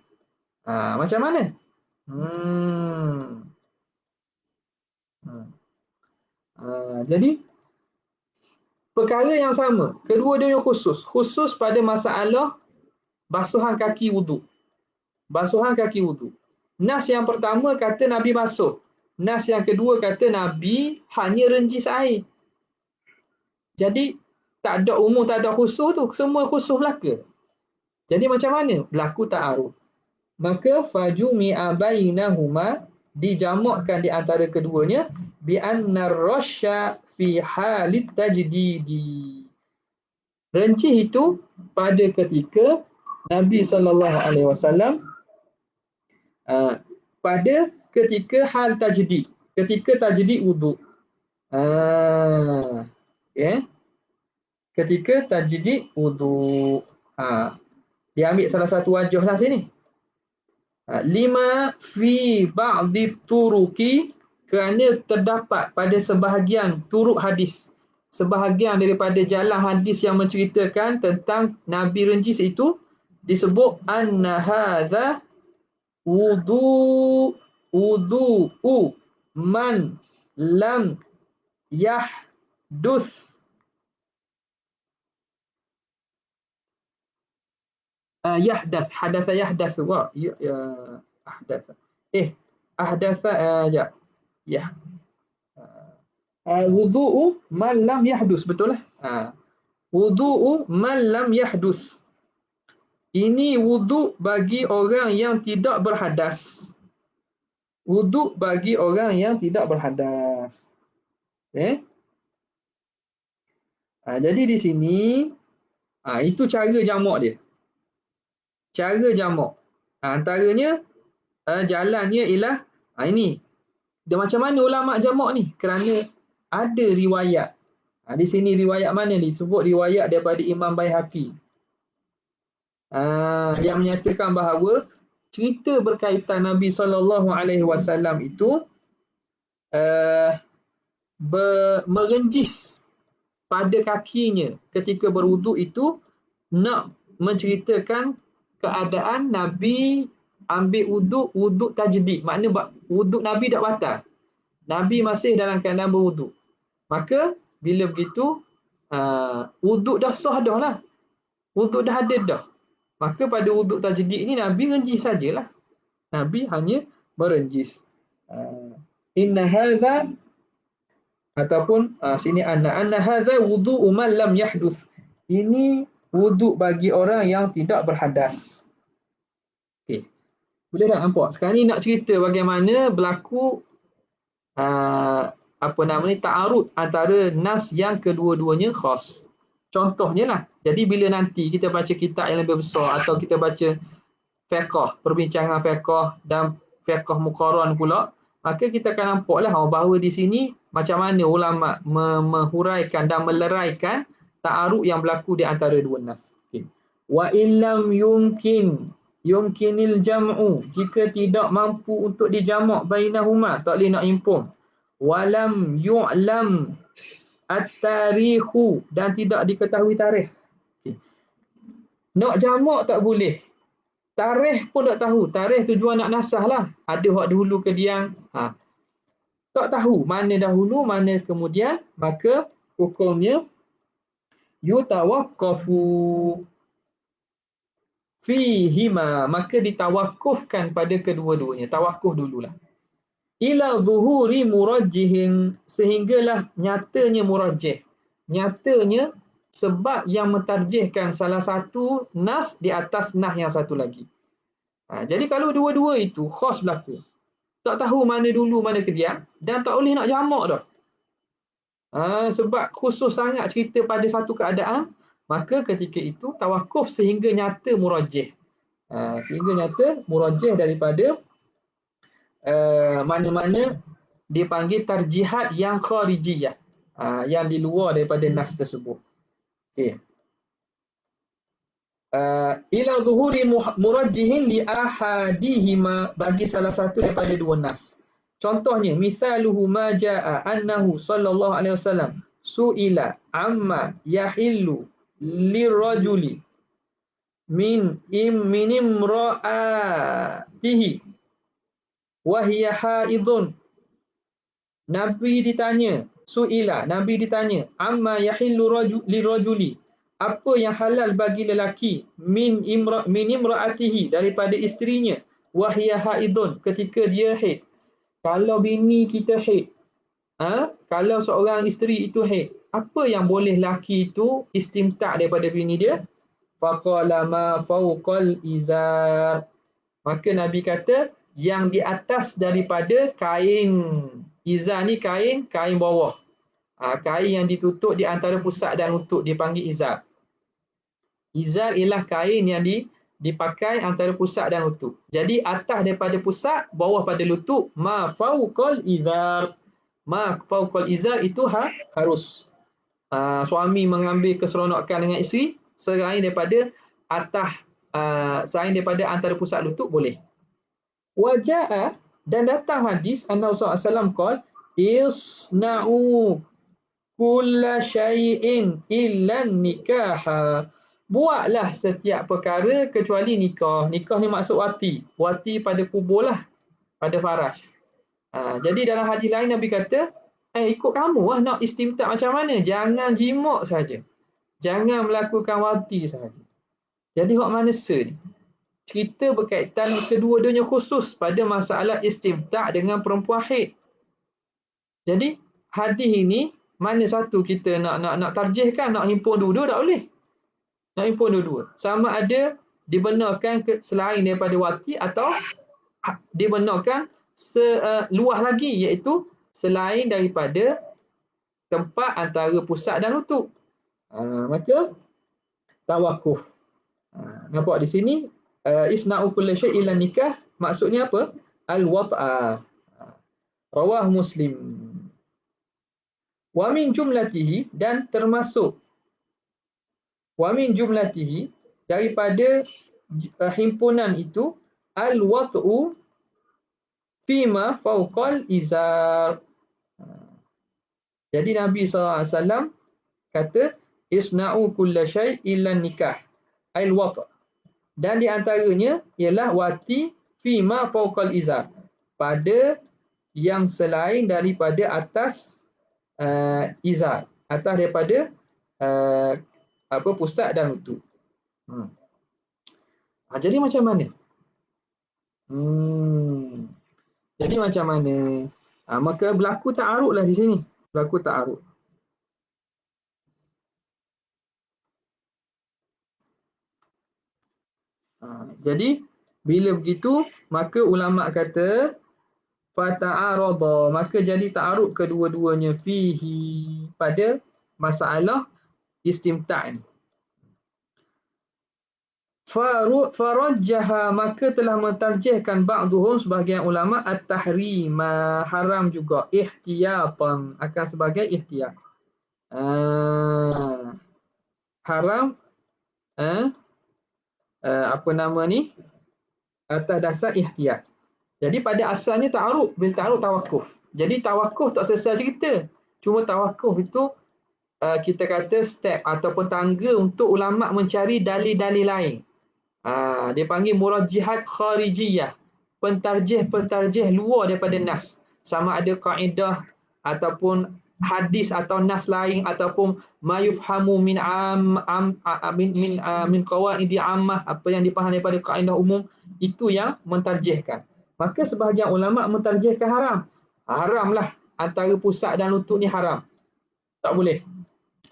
Macam mana? Jadi perkara yang sama, kedua-duanya khusus pada masalah basuhan kaki wuduk. Basuhan kaki wuduk. Nas yang pertama kata Nabi basuh. Nas yang kedua kata Nabi hanya renjis air. Jadi tak ada umum, tak ada khusus tu, semua khusus belaka. Jadi macam mana? Berlaku ta'aruf. Maka fajumi'a bainahuma, dijamakkan di antara keduanya, bi anna rasya fi halit tajdidi. Rencih itu pada ketika Nabi SAW pada ketika hal tajdid, ketika tajdid wuduk. Ketika tajdid wuduk. Dia ambil salah satu wajah lah sini. Lima fi ba'di turuki, kerana terdapat pada sebahagian turuk hadis, sebahagian daripada jalan hadis yang menceritakan tentang Nabi renjis itu, disebut anna hadza wudu'u man lam yahduth yahdath, hadatha yahdath wa ahdatha ahdatha wudu'u man lam yahdus, betul lah. Wudu'u man lam yahdus, ini wuduk bagi orang yang tidak berhadas. Wuduk bagi orang yang tidak berhadas. Jadi di sini itu cara jamak dia. Cara jamak. Antaranya jalannya ialah ini. Dan macam mana ulama jamak ni? Kerana ada riwayat. Di sini riwayat mana ni? Sebut riwayat daripada Imam Baihaqi. Yang menyatakan bahawa cerita berkaitan Nabi SAW itu merenjis pada kakinya ketika berwuduk itu, nak menceritakan keadaan Nabi ambil wuduk tajdid. Makna wuduk Nabi tak batal. Nabi masih dalam keadaan berwuduk. Maka bila begitu wuduk dah sah dah lah. Wuduk dah ada dah. Maka pada wuduk tajdid ini Nabi renjis sajalah. Nabi hanya merenjis. Inna hadza, ataupun sini anna hadza wudu'u man lam yahduth. Ini wuduk bagi orang yang tidak berhadas. Okey. Boleh tak nampak? Sekarang ni nak cerita bagaimana berlaku apa nama ni, ta'arud antara nas yang kedua-duanya khas. Contohnya lah, jadi bila nanti kita baca kitab yang lebih besar atau kita baca fiqh, perbincangan fiqh dan fiqh muqaran pula, maka kita akan nampaklah bahawa di sini macam mana ulama menghuraikan dan meleraikan ta'arud yang berlaku di antara dua nas. Okay. Wa illam yumkinil jam'u, jika tidak mampu untuk dijamak bainahuma, tak boleh nak impun. Walam yu'lam at-tarikhu, dan tidak diketahui tarikh. Okay. Nak jamak tak boleh. Tarikh pun tak tahu. Tarikh tujuan nak nasah lah. Ada hak dahulu ke diang. Tak tahu mana dahulu, mana kemudian. Maka hukumnya yutawaqqafu fihima. Maka ditawakufkan pada kedua-duanya. Tawakuf dululah. Ila zuhuri murajjihin, sehinggalah nyatanya murajjih. Nyatanya sebab yang mentarjihkan salah satu nas di atas nas yang satu lagi. Jadi kalau dua-dua itu khas berlaku, tak tahu mana dulu mana kediam, dan tak boleh nak jamak dah. Sebab khusus sangat cerita pada satu keadaan, maka ketika itu tawakuf sehingga nyata murajjih. Sehingga nyata murajjih daripada mana-mana dipanggil tarjihat yang kharijiyah, yang di luar daripada nas tersebut. Okey. Ila zuhuri murajjihin li ahadihima, bagi salah satu daripada dua nas. Contohnya, misaluhu ma jaa annahu sallallahu alaihi wasallam suila amma yahillu lirajuli min imra'atihi wa hiya haidun. Nabi ditanya, Nabi ditanya, amma yahillu lirajuli, apa yang halal bagi lelaki, min imra'atihi, daripada isterinya, wa hiya haidun, ketika dia haid. Kalau bini kita haid, kalau seorang isteri itu haid, apa yang boleh laki itu istimta' daripada bini dia? Faqala ma fawqal izar. Maka Nabi kata, yang di atas daripada kain. Izar ni kain bawah. Kain yang ditutup di antara pusat dan lutut dipanggil izar. Izar ialah kain yang dipakai antara pusat dan lutut. Jadi atas daripada pusat, bawah pada lutut, ma fawqal izar. Ma fawqal izar itu harus. Suami mengambil keseronokan dengan isteri selain daripada atas, selain daripada antara pusat lutut boleh. Waja'a, dan datang hadis anna Rasulullah SAW qala isna'u kulla syai'in illa nikaha. Buatlah setiap perkara kecuali nikah. Nikah ni maksud wati. Wati pada kubur lah, pada farash. Jadi dalam hadis lain Nabi kata, ikut kamu lah nak istimta' macam mana. Jangan jimak saja. Jangan melakukan wati saja. Jadi hak mana ni? Cerita berkaitan kedua-duanya khusus pada masalah istimta' dengan perempuan haid. Jadi hadis ini mana satu kita nak tarjihkan, nak himpun dua-dua, tak boleh. Nak himpun dua-dua. Sama ada dibenarkan selain daripada wati atau dibenarkan luas lagi, iaitu selain daripada tempat antara pusat dan lutut. Maka tawakuf. Nampak di sini, isna'u kulla syai' illa nikah, maksudnya apa? Al-wat'a. Rawah Muslim. Wa min jumlatihi, dan termasuk wa min jumlatihi, daripada himpunan itu, al-wat'u fima fawqal izar. Jadi Nabi SAW kata, isna'u kulla syai' illa nikah, al-wat'. Dan di antaranya ialah wati fima fawqal izar, pada yang selain daripada atas izar, atas daripada pusat dan lutut. Jadi macam mana? Jadi macam mana? Maka berlaku ta'arud lah di sini. Berlaku ta'arud. Jadi bila begitu maka ulama kata fata'arada, maka jadi ta'arud kedua-duanya fihi pada masalah istimta' ni. Farajjaha, maka telah mentarjihkan ba'duhum sebahagian ulama at-tahrima, haram juga, ihtiyatan, akan sebagai ihtiyat. Haram apa nama ni, atas dasar ihtiyat. Jadi pada asalnya ta'arud, bila ta'arud tawakuf. Jadi tawakuf tak selesai cerita. Cuma tawakuf itu kita kata step ataupun tangga untuk ulama mencari dalil-dalil lain. Dia panggil murajjihat kharijiyah, pentarjih luar daripada nas. Sama ada kaedah ataupun hadis atau nas lain ataupun ma yufhamu min min qawaidi ammah, apa yang dipahami daripada kaedah umum, itu yang mentarjihkan. Maka sebahagian ulama mentarjihkan haram. Haramlah antara pusat dan lutut ni haram. Tak boleh.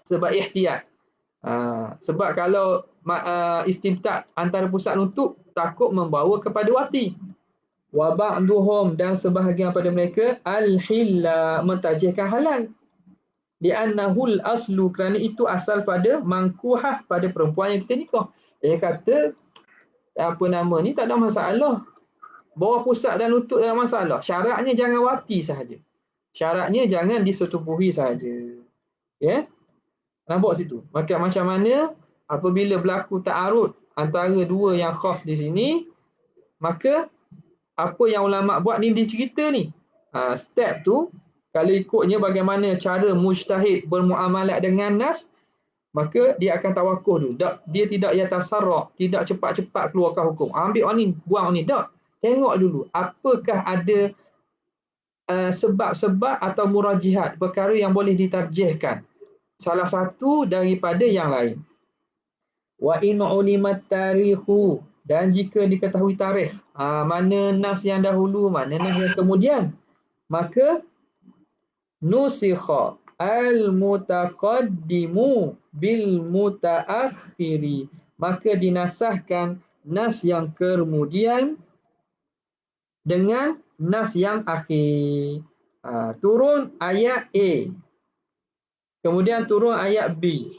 Sebab ihtiyat. Sebab kalau istimta' antara pusat lutut takut membawa kepada wati. Wa ba'duhum, dan sebahagian pada mereka al-hilla, mentarjihkan halal. Li'annahul aslu, kerana itu asal pada mangkuhah, pada perempuan yang kita nikah. Dia kata apa nama ni tak ada masalah. Bawah pusat dan lutut tak ada masalah. Syaratnya jangan wati sahaja. Syaratnya jangan disetubuhi sahaja. Ya? Nampak situ. Maka macam mana apabila berlaku ta'arud antara dua yang khas di sini, maka apa yang ulama buat ni dicerita ni. Step tu kalau ikutnya bagaimana cara mujtahid bermuamalat dengan nas, maka dia akan tawakkuf dulu. Dia tidak yatasarra', tidak cepat-cepat keluarkan hukum. Ambil orang ni, buang orang ni. Tak. Tengok dulu apakah ada sebab-sebab atau murajihat, perkara yang boleh ditarjihkan salah satu daripada yang lain. Wa in ulimat tarikhu, dan jika diketahui tarikh, mana nas yang dahulu, mana nas yang kemudian, maka nusikha al-mutaqaddimu bil mutaakhiri, maka dinasahkan nas yang kemudian dengan nas yang akhir. Turun ayat A, kemudian turun ayat B.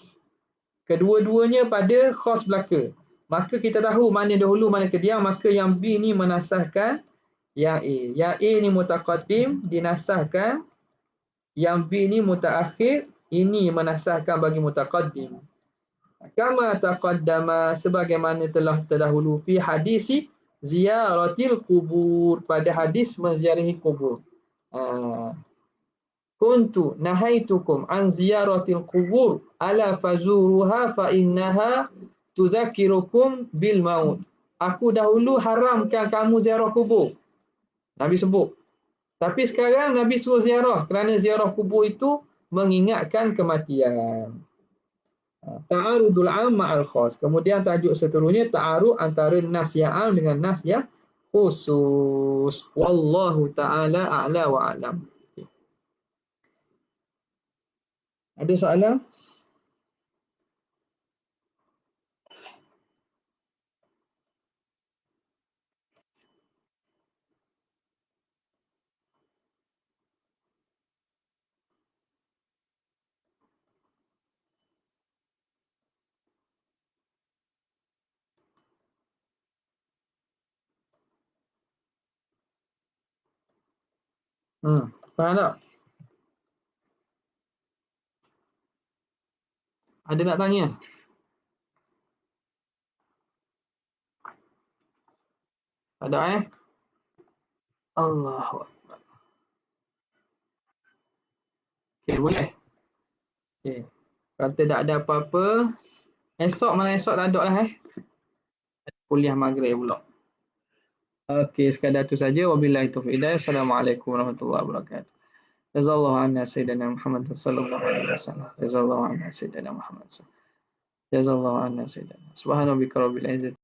Kedua-duanya pada khas belaka. Maka kita tahu mana dahulu, mana kediam. Maka yang B ni menasahkan yang A. Yang A ni mutaqaddim, dinasahkan. Yang B ni mutaakhir, ini menasahkan bagi mutaqaddim. Kama taqaddama, sebagaimana telah terdahulu, fi hadisi ziyaratil kubur, pada hadis menziarahi kubur. Kuntu nahaitukum an ziyaratil kubur ala fazuruha fa innaha tudzakirukum bil maut. Aku dahulu haramkan kamu ziarah kubur. Nabi sebut. Tapi sekarang Nabi suruh ziarah, kerana ziarah kubur itu mengingatkan kematian. Ta'arudul 'am ma'al khas. Kemudian tajuk seterusnya ta'arud antara nas yang 'am dengan nas yang khusus. Wallahu ta'ala a'la wa a'lam. Ada soalan? Faham tak? Ada nak tanya? Ada Allahu Akbar. Okey, boleh? Okey. Kata tak ada apa-apa. Esok tak ada lah kuliah maghrib pula. Okey, sekadar itu saja. Wabillahi taufiq hidayah. Assalamualaikum warahmatullahi wabarakatuh. Jazallahu anna sayyidina Muhammad sallallahu alaihi wasallam. Jazallahu anna sayyidina Muhammad. Jazallahu anna sayyidina. Subhanarabbika rabbil izzati